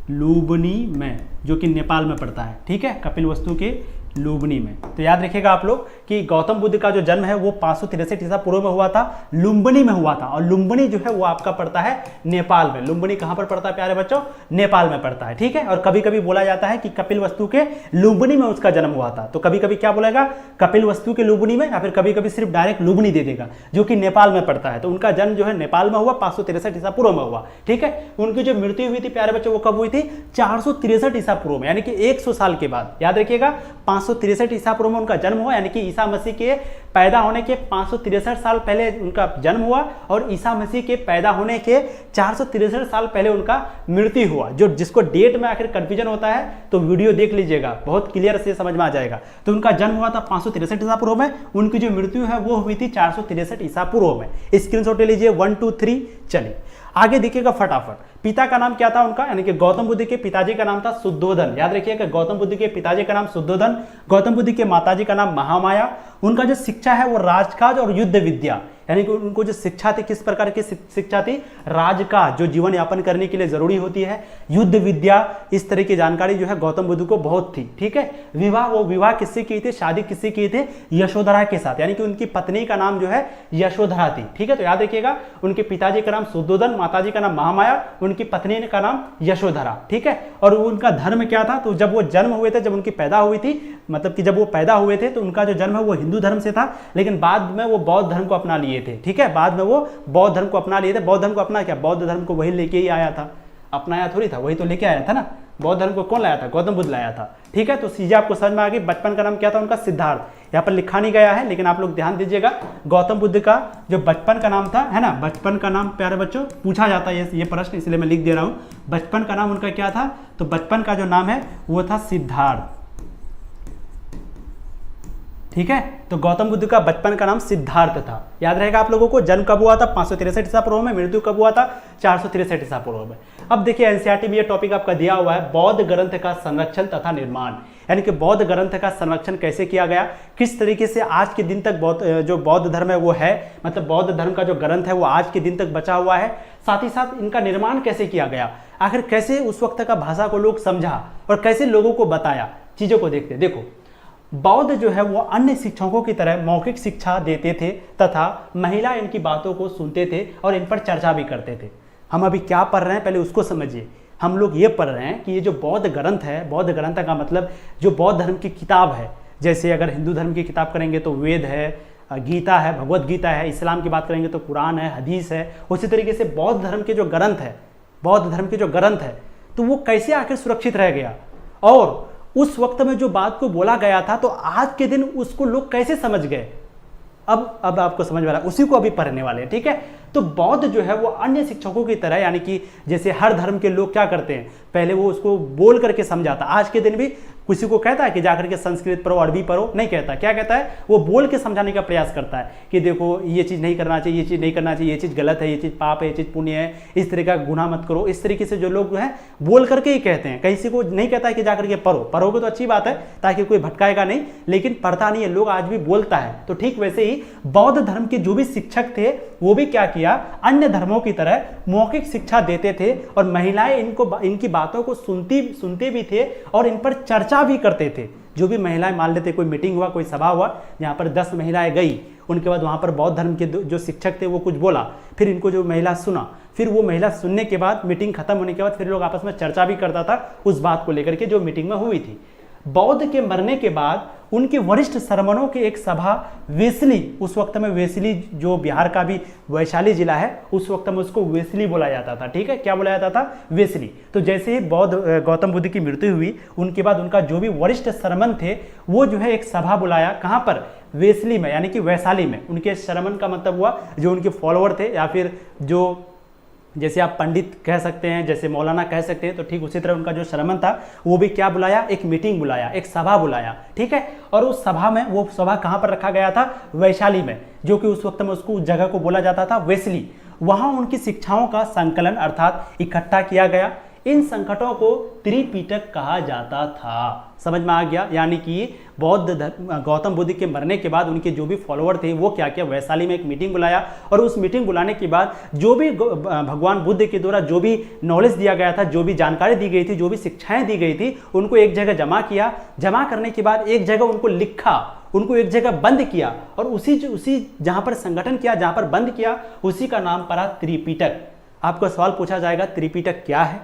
लुम्बिनी में, जो कि नेपाल में पड़ता है। ठीक है, कपिलवस्तु के लुम्बिनी में। तो याद रखिएगा आप लोग कि गौतम बुद्ध का जो जन्म है वो 563 ईसा पूर्व में हुआ था, लुम्बिनी में हुआ था। और लुम्बिनी जो है वो आपका पड़ता है नेपाल में। लुम्बिनी कहां पर पड़ता है प्यारे बच्चों? नेपाल में पड़ता है। ठीक है, और कभी कभी बोला जाता है कि कपिलवस्तु के लुम्बिनी में उसका जन्म हुआ था। तो कभी कभी क्या बोलेगा? कपिलवस्तु के लुम्बिनी में, या फिर कभी कभी सिर्फ डायरेक्ट लुम्बिनी दे देगा, जो कि नेपाल में पड़ता है। तो उनका जन्म जो है नेपाल में हुआ, 563 ईसा पूर्व में हुआ। ठीक है, उनकी जो मृत्यु हुई थी प्यारे बच्चों वो कब हुई थी? 463 ईसा पूर्व में, यानी कि 100 साल के बाद। याद रखिएगा, 563 ईसा पूर्व में उनका जन्म हुआ, यानी कि ईसा मसीह के पैदा होने के 563 साल पहले उनका जन्म हुआ, और ईसा मसीह के पैदा होने के 463 साल पहले उनका मृत्यु हुआ। जो जिसको डेट में आखिर कंफ्यूजन होता है तो वीडियो देख लीजिएगा, बहुत क्लियर से समझ में आ जाएगा। तो उनका जन्म हुआ था 563 ईसा पूर्व में, उनकी जो मृत्यु है वो हुई थी 463 ईसा पूर्व में। स्क्रीनशॉट ले लीजिए 1 2 3। चलिए आगे देखिएगा फटाफट। पिता का नाम क्या था उनका? यानी कि गौतम बुद्ध के पिताजी का नाम था शुद्धोधन। याद रखिएगा, गौतम बुद्ध के पिताजी का नाम शुद्धोधन, गौतम बुद्ध के माताजी का नाम महामाया। उनका जो शिक्षा है वो राजकाज और युद्ध विद्या, यानी कि उनको जो शिक्षा थी किस प्रकार की शिक्षा थी? राजकाज, जो जीवन यापन करने के लिए जरूरी होती है, युद्ध विद्या, इस तरह की जानकारी जो है गौतम बुद्ध को बहुत थी। ठीक है, विवाह, वो विवाह किससे किए थे? शादी किससे किए थे? यशोधरा के साथ, यानी कि उनकी पत्नी का नाम जो है यशोधरा थी। ठीक है, तो याद रखिएगा, उनके पिताजी का नाम शुद्धोधन, माताजी का नाम महामाया, उनकी पत्नी का नाम यशोधरा। ठीक है, और उनका धर्म क्या था? तो जब वो जन्म हुए थे, जब उनकी पैदा हुई थी, मतलब कि जब वो पैदा हुए थे तो उनका जो जन्म है वो हिंदू धर्म से था, लेकिन बाद में वो बौद्ध धर्म को अपना लिए थे। ठीक है, बाद में वो बौद्ध धर्म को अपना लिए थे। बौद्ध धर्म को अपना क्या? बौद्ध धर्म को वही लेके ही आया था, अपनाया थोड़ी था, वही तो लेके आया था ना। बौद्ध धर्म को कौन लाया था? गौतम बुद्ध लाया था। ठीक है, तो चीजें आपको समझ में आ गई। बचपन का नाम क्या था उनका? सिद्धार्थ। यहाँ पर लिखा नहीं गया है, लेकिन आप लोग ध्यान दीजिएगा, गौतम बुद्ध का जो बचपन का नाम था, है ना, बचपन का नाम प्यारे बच्चों पूछा जाता है ये प्रश्न, इसलिए मैं लिख दे रहा हूँ। बचपन का नाम उनका क्या था? तो बचपन का जो नाम है वो था सिद्धार्थ। ठीक है, तो गौतम बुद्ध का बचपन का नाम सिद्धार्थ था। याद रहेगा आप लोगों को। जन्म कब हुआ था? 563 ईसा पूर्व में। मृत्यु कब हुआ था? 463 ईसा पूर्व में। अब देखिए एनसीईआरटी में ये टॉपिक आपका दिया हुआ है, बौद्ध ग्रंथ का संरक्षण तथा निर्माण, यानी कि बौद्ध ग्रंथ का संरक्षण कैसे किया गया, किस तरीके से आज के दिन तक जो बौद्ध धर्म है वो है, मतलब बौद्ध धर्म का जो ग्रंथ है वो आज के दिन तक बचा हुआ है। साथ ही साथ इनका निर्माण कैसे किया गया, आखिर कैसे उस वक्त का भाषा को लोग समझा और कैसे लोगों को बताया, चीजों को देखते। देखो, बौद्ध जो है वो अन्य शिक्षकों की तरह मौखिक शिक्षा देते थे तथा महिला इनकी बातों को सुनते थे और इन पर चर्चा भी करते थे। हम अभी क्या पढ़ रहे हैं पहले उसको समझिए। हम लोग ये पढ़ रहे हैं कि ये जो बौद्ध ग्रंथ है, बौद्ध ग्रंथ का मतलब जो बौद्ध धर्म की किताब है, जैसे अगर हिंदू धर्म की किताब करेंगे तो वेद है, गीता है, भगवत गीता है, इस्लाम की बात करेंगे तो कुरान है, हदीस है, उसी तरीके से बौद्ध धर्म के जो ग्रंथ है, बौद्ध धर्म के जो ग्रंथ है, तो वो कैसे आखिर सुरक्षित रह गया और उस वक्त में जो बात को बोला गया था तो आज के दिन उसको लोग कैसे समझ गए। अब आपको समझ में आ रहा है, उसी को अभी पढ़ने वाले हैं। ठीक है, तो बौद्ध जो है वो अन्य शिक्षकों की तरह, यानी कि जैसे हर धर्म के लोग क्या करते हैं, पहले वो उसको बोल करके समझाता। आज के दिन भी किसी को कहता है कि जाकर के संस्कृत पढ़ो, अरबी पढ़ो, नहीं कहता। क्या कहता है? वो बोल के समझाने का प्रयास करता है कि देखो ये चीज़ नहीं करना चाहिए, ये चीज़ नहीं करना चाहिए, ये चीज़ गलत है, ये चीज़ पाप है, ये चीज़ पुण्य है, इस तरह का गुनाह मत करो। इस तरीके से जो लोग हैं बोल करके ही कहते हैं। किसी को नहीं कहता है कि जाकर के पढ़ो, पढ़ोगे तो अच्छी बात है ताकि कोई भटकाएगा नहीं, लेकिन पढ़ता नहीं है, लोग आज भी बोलता है। तो ठीक वैसे ही बौद्ध धर्म के जो भी शिक्षक थे वो भी क्या किया, अन्य धर्मों की तरह मौखिक शिक्षा देते थे और महिलाएं इनकी बातों को सुनते भी थे और इन पर चर्चा भी करते थे। जो भी महिलाएं, मान लेते कोई मीटिंग हुआ, कोई सभा हुआ, यहाँ पर 10 महिलाएं गई, उनके बाद वहाँ पर बौद्ध धर्म के जो शिक्षक थे वो कुछ बोला, फिर इनको जो महिला सुना, फिर वो महिला सुनने के बाद मीटिंग खत्म होने के बाद फिर लोग आपस में चर्चा भी करता था उस बात को लेकर के जो मीटिंग में हुई थी। बौद्ध के मरने के बाद उनके वरिष्ठ शर्मनों की एक सभा वेसली, उस वक्त में वेसली जो बिहार का भी वैशाली जिला है, उस वक्त में उसको वेसली बोला जाता था। ठीक है, क्या बोला जाता था? वेसली। तो जैसे ही गौतम बुद्ध की मृत्यु हुई, उनके बाद उनका जो भी वरिष्ठ शर्मन थे वो जो है एक सभा बुलाया, कहाँ पर? वेसली में, यानी कि वैशाली में। उनके शर्मन का मतलब हुआ जो उनके फॉलोअर थे, या फिर जो जैसे आप पंडित कह सकते हैं, जैसे मौलाना कह सकते हैं, तो ठीक उसी तरह उनका जो शर्मन था वो भी क्या बुलाया, एक मीटिंग बुलाया, एक सभा बुलाया। ठीक है, और उस सभा में, वो सभा कहाँ पर रखा गया था? वैशाली में, जो कि उस वक्त में उसको उस जगह को बोला जाता था वेसली। वहाँ उनकी शिक्षाओं का संकलन अर्थात इकट्ठा किया गया, इन संकटों को त्रिपिटक कहा जाता था। समझ में आ गया? यानी कि गौतम बुद्ध के मरने के बाद उनके जो भी फॉलोअर थे वो क्या किया, वैशाली में एक मीटिंग बुलाया और उस मीटिंग बुलाने के बाद जो भी भगवान बुद्ध के द्वारा जो भी नॉलेज दिया गया था, जो भी जानकारी दी गई थी, जो भी शिक्षाएं दी गई थी, उनको एक जगह जमा किया। जमा करने के बाद एक जगह उनको लिखा, उनको एक जगह बंद किया और उसी जहां पर संगठन किया, जहां पर बंद किया, उसी का नाम पड़ा त्रिपिटक। आपको सवाल पूछा जाएगा त्रिपिटक क्या है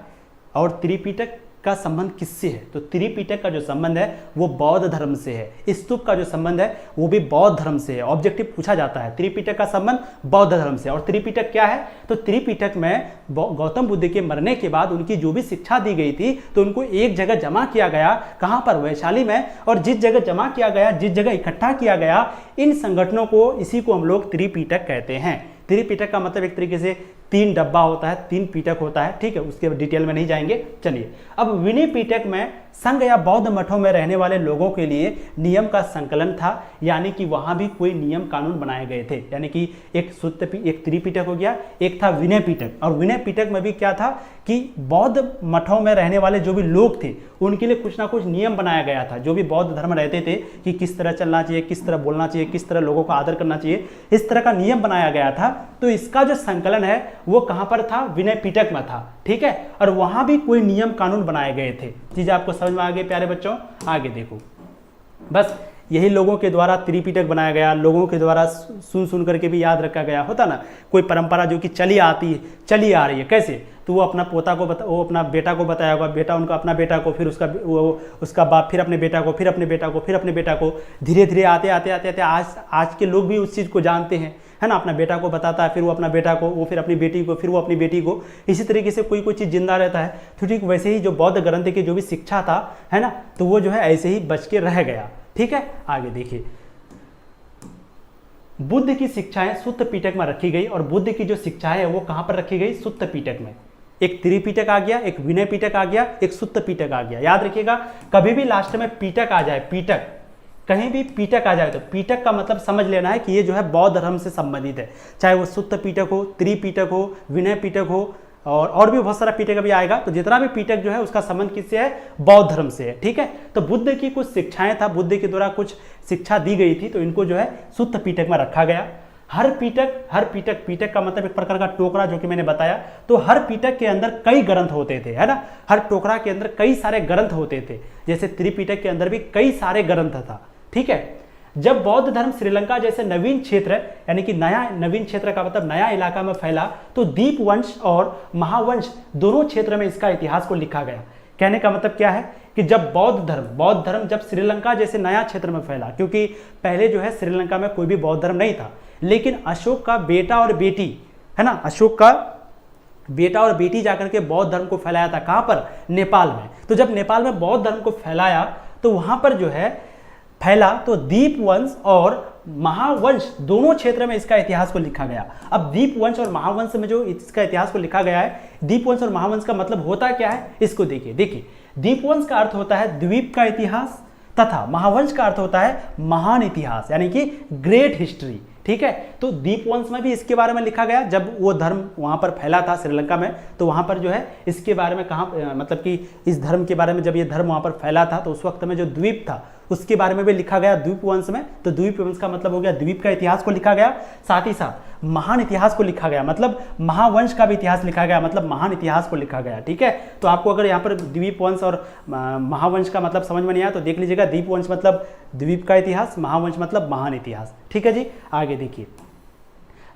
और त्रिपिटक का संबंध किससे है? तो त्रिपिटक का जो संबंध है वो बौद्ध धर्म से है। स्तूप का जो संबंध है वो भी बौद्ध धर्म से है। ऑब्जेक्टिव पूछा जाता है, त्रिपिटक का संबंध बौद्ध धर्म से। और त्रिपिटक क्या है? तो त्रिपिटक में गौतम बुद्ध के मरने के बाद उनकी जो भी शिक्षा दी गई थी तो उनको एक जगह जमा किया गया। कहां पर? वैशाली में। और जिस जगह जमा किया गया, जिस जगह इकट्ठा किया गया, इन संगठनों को, इसी को हम लोग त्रिपिटक कहते हैं। त्रिपिटक का मतलब एक तरीके से 3 डब्बा होता है, 3 पिटक होता है। ठीक है, उसके डिटेल में नहीं जाएंगे। चलिए, अब विनय पिटक में संघ या बौद्ध मठों में रहने वाले लोगों के लिए नियम का संकलन था, यानी कि वहां भी कोई नियम कानून बनाए गए थे। यानी कि एक त्रिपिटक हो गया, एक था विनय पिटक। और विनय पिटक में भी क्या था कि बौद्ध मठों में रहने वाले जो भी लोग थे उनके लिए कुछ ना कुछ नियम बनाया गया था। जो भी बौद्ध धर्म रहते थे कि किस तरह चलना चाहिए, किस तरह बोलना चाहिए, किस तरह लोगों का आदर करना चाहिए, इस तरह का नियम बनाया गया था। तो इसका जो संकलन है वो कहां पर था? विनय पिटक में था। ठीक है, और वहां भी कोई नियम कानून बनाए गए थे। चीजें आपको समझ में आ गई प्यारे बच्चों? आगे देखो, बस यही लोगों के द्वारा त्रिपिटक बनाया गया, लोगों के द्वारा सुन करके भी याद रखा गया होता ना। कोई परंपरा जो कि चली आ रही है, कैसे? तो वो अपना पोता को वो अपना बेटा को बताया होगा, बेटा उनका अपना बेटा को, फिर उसका बाप फिर अपने बेटा को, फिर अपने बेटा को, फिर अपने बेटा को, धीरे धीरे आते आज के लोग भी उस चीज़ को जानते हैं, है ना। अपना बेटा को बताता है, फिर वो अपना बेटा को, वो फिर अपनी बेटी को, फिर वो अपनी बेटी को। इसी तरीके से कोई चीज़ जिंदा रहता है। तो ठीक वैसे ही जो बौद्ध ग्रंथ की जो भी शिक्षा था, है ना, तो वो जो है ऐसे ही बच के रह गया। ठीक है, आगे देखिए, बुद्ध की शिक्षाएं सुत्त पिटक में रखी गई। और बुद्ध की जो शिक्षाएं है वो कहां पर रखी गई? सुत्त पिटक में। एक त्रिपिटक आ गया, एक विनय पिटक आ गया, एक सुत्त पिटक आ गया। याद रखिएगा, कभी भी लास्ट में पिटक आ जाए, पिटक, कहीं भी पिटक आ जाए तो पिटक का मतलब समझ लेना है कि ये जो है बौद्ध धर्म से संबंधित है। चाहे वो सुत्त पिटक हो, त्रिपिटक हो, विनय पिटक हो, और भी बहुत सारा पिटक अभी आएगा। तो जितना भी पिटक जो है उसका संबंध किससे है? बौद्ध धर्म से है। ठीक है, तो बुद्ध की कुछ शिक्षाएं था, बुद्ध के द्वारा कुछ शिक्षा दी गई थी, तो इनको जो है सुत्त पिटक में रखा गया। हर पिटक का मतलब एक प्रकार का टोकरा, जो कि मैंने बताया। तो हर पिटक के अंदर कई ग्रंथ होते थे, है ना। हर टोकरा के अंदर कई सारे ग्रंथ होते थे, जैसे त्रिपिटक के अंदर भी कई सारे ग्रंथ था। ठीक है, जब बौद्ध धर्म श्रीलंका जैसे नवीन क्षेत्र, यानी कि नवीन क्षेत्र का मतलब नया इलाका में फैला, तो दीपवंश और महावंश दोनों क्षेत्र में इसका इतिहास को लिखा गया। कहने का मतलब क्या है कि जब बौद्ध धर्म जब श्रीलंका जैसे नया क्षेत्र में फैला, क्योंकि पहले जो है श्रीलंका में कोई भी बौद्ध धर्म नहीं था, लेकिन अशोक का बेटा और बेटी, है ना, अशोक का बेटा और बेटी जाकर के बौद्ध धर्म को फैलाया था। कहां पर? नेपाल में। तो जब नेपाल में बौद्ध धर्म को फैलाया तो वहां पर जो है फैला, तो दीपवंश और महावंश दोनों क्षेत्र में इसका इतिहास को लिखा गया। अब दीपवंश और महावंश में जो इसका इतिहास को लिखा गया है, दीपवंश और महावंश का मतलब होता क्या है इसको देखिए। दीपवंश का अर्थ होता है द्वीप का इतिहास, तथा महावंश का अर्थ होता है महान इतिहास, यानी कि ग्रेट हिस्ट्री। ठीक है, तो दीपवंश में भी इसके बारे में लिखा गया। जब वो धर्म वहां पर फैला था श्रीलंका में, तो वहां पर जो है इसके बारे में मतलब कि इस धर्म के बारे में, जब ये धर्म वहां पर फैला था तो उस वक्त में जो द्वीप था उसके बारे में भी लिखा गया द्वीपवंश में। तो द्वीपवंश का मतलब हो गया द्वीप का इतिहास को लिखा गया, साथ ही साथ महान इतिहास को लिखा गया, मतलब महावंश का भी इतिहास लिखा गया, मतलब महान इतिहास को लिखा गया। ठीक है, तो आपको अगर यहाँ पर द्वीपवंश और महावंश का मतलब समझ में नहीं आया तो देख लीजिएगा, द्वीपवंश मतलब द्वीप का इतिहास, महावंश मतलब महान इतिहास। ठीक है जी, आगे देखिए।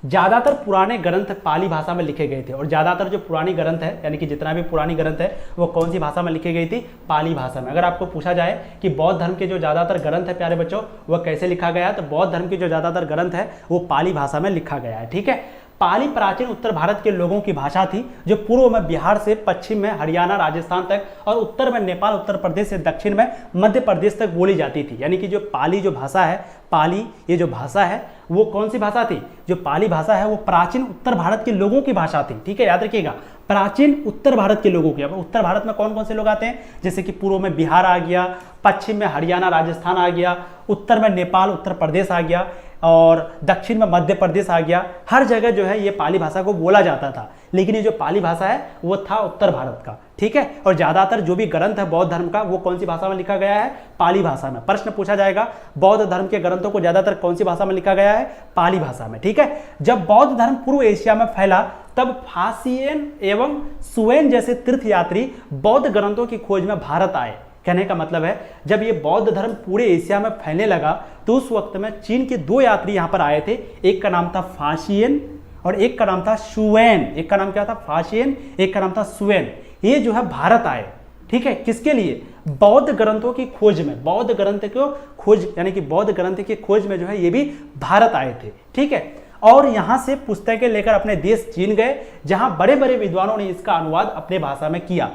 ज्यादातर पुराने ग्रंथ पाली भाषा में लिखे गए थे। और ज्यादातर जो पुरानी ग्रंथ है, यानी कि जितना भी पुरानी ग्रंथ है, वो कौन सी भाषा में लिखी गई थी? पाली भाषा में। अगर आपको पूछा जाए कि बौद्ध धर्म के जो ज्यादातर ग्रंथ है प्यारे बच्चों, वह कैसे लिखा गया है, तो बौद्ध धर्म के जो ज्यादातर ग्रंथ है वो पाली भाषा में लिखा गया है। ठीक है, पाली प्राचीन उत्तर भारत के लोगों की भाषा थी, जो पूर्व में बिहार से पश्चिम में हरियाणा राजस्थान तक, और उत्तर में नेपाल उत्तर प्रदेश से दक्षिण में मध्य प्रदेश तक बोली जाती थी। यानी कि जो पाली जो भाषा है, पाली ये जो भाषा है वो कौन सी भाषा थी? जो पाली भाषा है वो प्राचीन उत्तर भारत के लोगों की भाषा थी। ठीक है, याद रखिएगा, प्राचीन उत्तर भारत के लोगों की। अब उत्तर भारत में कौन कौन से लोग आते हैं? जैसे कि पूर्व में बिहार आ गया, पश्चिम में हरियाणा राजस्थान आ गया, उत्तर में नेपाल उत्तर प्रदेश आ गया, और दक्षिण में मध्य प्रदेश आ गया, हर जगह जो है ये पाली भाषा को बोला जाता था। लेकिन ये जो पाली भाषा है वो था उत्तर भारत का, ठीक है। और ज्यादातर जो भी ग्रंथ है बौद्ध धर्म का वो कौन सी भाषा में लिखा गया है? पाली भाषा में। प्रश्न पूछा जाएगा बौद्ध धर्म के ग्रंथों को ज्यादातर कौन सी भाषा में लिखा गया है? पाली भाषा में, ठीक है। जब बौद्ध धर्म पूर्व एशिया में फैला तब फासियन एवं सुवेन जैसे तीर्थयात्री बौद्ध ग्रंथों की खोज में भारत आए। कहने का मतलब है जब ये बौद्ध धर्म पूरे एशिया में फैलने लगा तो उस वक्त में चीन के 2 यात्री यहां पर आए थे। एक का नाम था फासियन और एक का नाम था सुवेन। एक का नाम क्या था? फासियन, एक का नाम था सुवेन। ये जो है भारत आए, ठीक है। किसके लिए? बौद्ध ग्रंथों की खोज में। बौद्ध ग्रंथ को खोज यानी कि बौद्ध ग्रंथ की खोज में जो है ये भी भारत आए थे, ठीक है। और यहां से पुस्तकें लेकर अपने देश चीन गए, जहां बड़े बड़े विद्वानों ने इसका अनुवाद अपने भाषा में किया।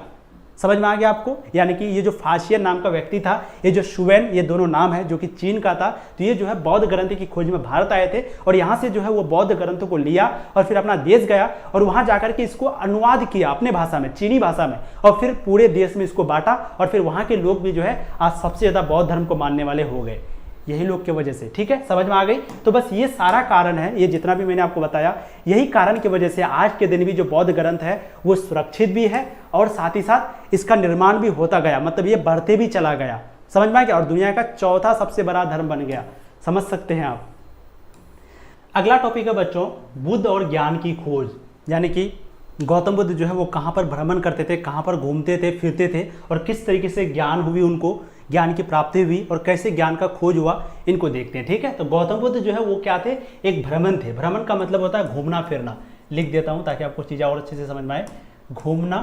समझ में आ गया आपको? यानी कि ये जो फासियन नाम का व्यक्ति था, ये जो सुवेन, ये दोनों नाम है जो कि चीन का था। तो ये जो है बौद्ध ग्रंथ की खोज में भारत आए थे और यहाँ से जो है वो बौद्ध ग्रंथों को लिया और फिर अपना देश गया और वहाँ जाकर के इसको अनुवाद किया अपने भाषा में, चीनी भाषा में, और फिर पूरे देश में इसको बांटा और फिर वहाँ के लोग भी जो है आज सबसे ज़्यादा बौद्ध धर्म को मानने वाले हो गए, यही लोग की वजह से, ठीक है। समझ में आ गई? तो बस ये सारा कारण है, ये जितना भी मैंने आपको बताया, यही कारण की वजह से आज के दिन भी जो बौद्ध ग्रंथ है वो सुरक्षित भी है और साथ ही साथ इसका निर्माण भी होता गया, मतलब ये बढ़ते भी चला गया। समझ में आ गया? और दुनिया का 4था सबसे बड़ा धर्म बन गया। समझ सकते हैं आप। अगला टॉपिक है बच्चों बुद्ध और ज्ञान की खोज। यानी कि गौतम बुद्ध जो है वो कहाँ पर भ्रमण करते थे, कहाँ पर घूमते थे, फिरते थे और किस तरीके से ज्ञान हुई, उनको ज्ञान की प्राप्ति हुई और कैसे ज्ञान का खोज हुआ, इनको देखते हैं, ठीक है। तो गौतम बुद्ध जो है वो क्या थे? एक भ्रमण थे। भ्रमण का मतलब होता है घूमना फिरना। लिख देता हूं ताकि आपको चीजें और अच्छे से समझ में आए। घूमना,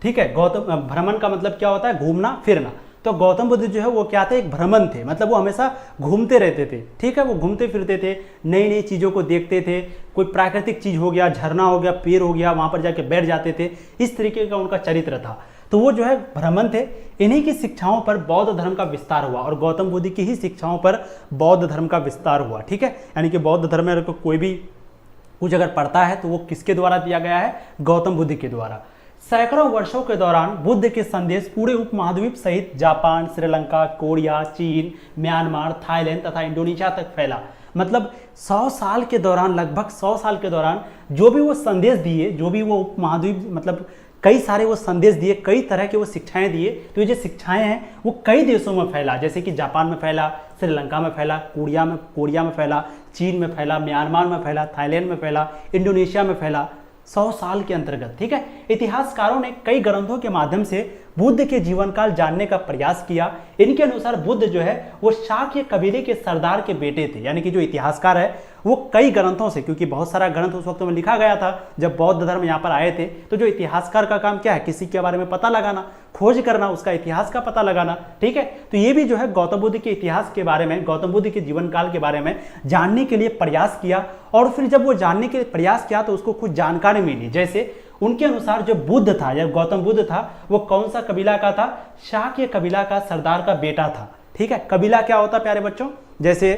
ठीक है। गौतम भ्रमण का मतलब क्या होता है? घूमना फिरना। तो गौतम बुद्ध जो है वो क्या थे? एक भ्रमण थे, मतलब वो हमेशा घूमते रहते थे, ठीक है। वो घूमते फिरते थे, नई नई चीज़ों को देखते थे। कोई प्राकृतिक चीज़ हो गया, झरना हो गया, पेड़ हो गया, वहाँ पर जाके बैठ जाते थे। इस तरीके का उनका चरित्र था। तो वो जो है भ्रमण थे। इन्हीं की शिक्षाओं पर बौद्ध धर्म का विस्तार हुआ और गौतम बुद्ध की ही शिक्षाओं पर बौद्ध धर्म का विस्तार हुआ, ठीक है। यानी कि बौद्ध धर्म में कोई भी कुछ अगर पढ़ता है तो वो किसके द्वारा दिया गया है? गौतम बुद्ध के द्वारा। सैकड़ों वर्षों के दौरान बुद्ध के संदेश पूरे उपमहाद्वीप सहित जापान, श्रीलंका, कोरिया, चीन, म्यांमार, थाईलैंड तथा इंडोनेशिया तक फैला। मतलब 100 साल के दौरान, लगभग 100 साल के दौरान जो भी वो संदेश दिए, जो भी वो उपमहाद्वीप मतलब कई सारे वो संदेश दिए, कई तरह के वो शिक्षाएं दिए। तो ये जो शिक्षाएं हैं वो कई देशों में फैला, जैसे कि जापान में फैला, श्रीलंका में फैला, कोरिया में फैला, चीन में फैला, म्यांमार में फैला, थाईलैंड में फैला, इंडोनेशिया में फैला। 100 साल के अंतर्गत, ठीक है। इतिहासकारों ने कई ग्रंथों के माध्यम से बुद्ध के जीवन काल जानने का प्रयास किया। इनके अनुसार बुद्ध जो है वो शाक्य कबीले के सरदार के बेटे थे। यानी कि जो इतिहासकार है वो कई ग्रंथों से, क्योंकि बहुत सारा ग्रंथ उस वक्त में लिखा गया था जब बौद्ध धर्म यहाँ पर आए थे, तो जो इतिहासकार का काम क्या है? किसी के बारे में पता लगाना, खोज करना, उसका इतिहास का पता लगाना, ठीक है। तो ये भी जो है गौतम बुद्ध के इतिहास के बारे में, गौतम बुद्ध के जीवन काल के बारे में जानने के लिए प्रयास किया। और फिर जब वो जानने के लिए प्रयास किया तो उसको कुछ जानकारी मिली। जैसे उनके अनुसार जो बुद्ध था या गौतम बुद्ध था वो कौन सा कबीला का था? शाक्य कबीला का सरदार का बेटा था, ठीक है। कबीला क्या होता है प्यारे बच्चों? जैसे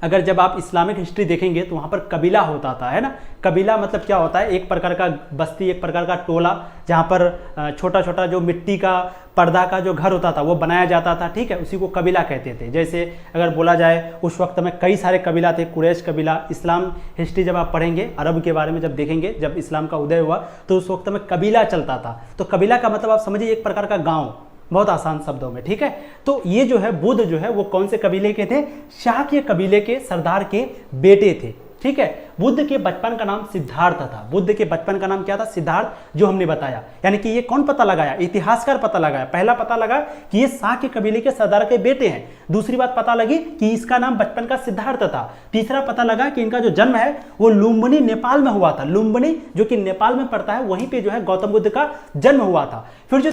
अगर जब आप इस्लामिक हिस्ट्री देखेंगे तो वहाँ पर कबीला होता था, है ना। कबीला मतलब क्या होता है? एक प्रकार का बस्ती, एक प्रकार का टोला, जहाँ पर छोटा छोटा जो मिट्टी का पर्दा का जो घर होता था वो बनाया जाता था, ठीक है। उसी को कबीला कहते थे। जैसे अगर बोला जाए उस वक्त में कई सारे कबीला थे। कुरैश कबीला, इस्लाम हिस्ट्री जब आप पढ़ेंगे, अरब के बारे में जब देखेंगे, जब इस्लाम का उदय हुआ तो उस वक्त में कबीला चलता था। तो कबीला का मतलब आप समझिए एक प्रकार का गाँव, बहुत आसान शब्दों में, ठीक है। तो ये जो है बुद्ध जो है वो कौन से कबीले के थे? शाक्य कबीले के सरदार के बेटे थे, ठीक है। बुद्ध के बचपन का नाम सिद्धार्थ था। बुद्ध के बचपन का नाम क्या था? सिद्धार्थ, जो हमने बताया। यानी कि ये कौन पता लगाया? इतिहासकार पता लगाया। पहला पता लगा कि ये शाक्य कबीले के सरदार के बेटे हैं। दूसरी बात पता लगी कि इसका नाम बचपन का सिद्धार्थ था। तीसरा पता लगा कि इनका जो जन्म है वो लुम्बिनी नेपाल में हुआ था। लुम्बिनी जो कि नेपाल में पड़ता है, वहीं पे जो है गौतम बुद्ध का जन्म हुआ था। फिर जो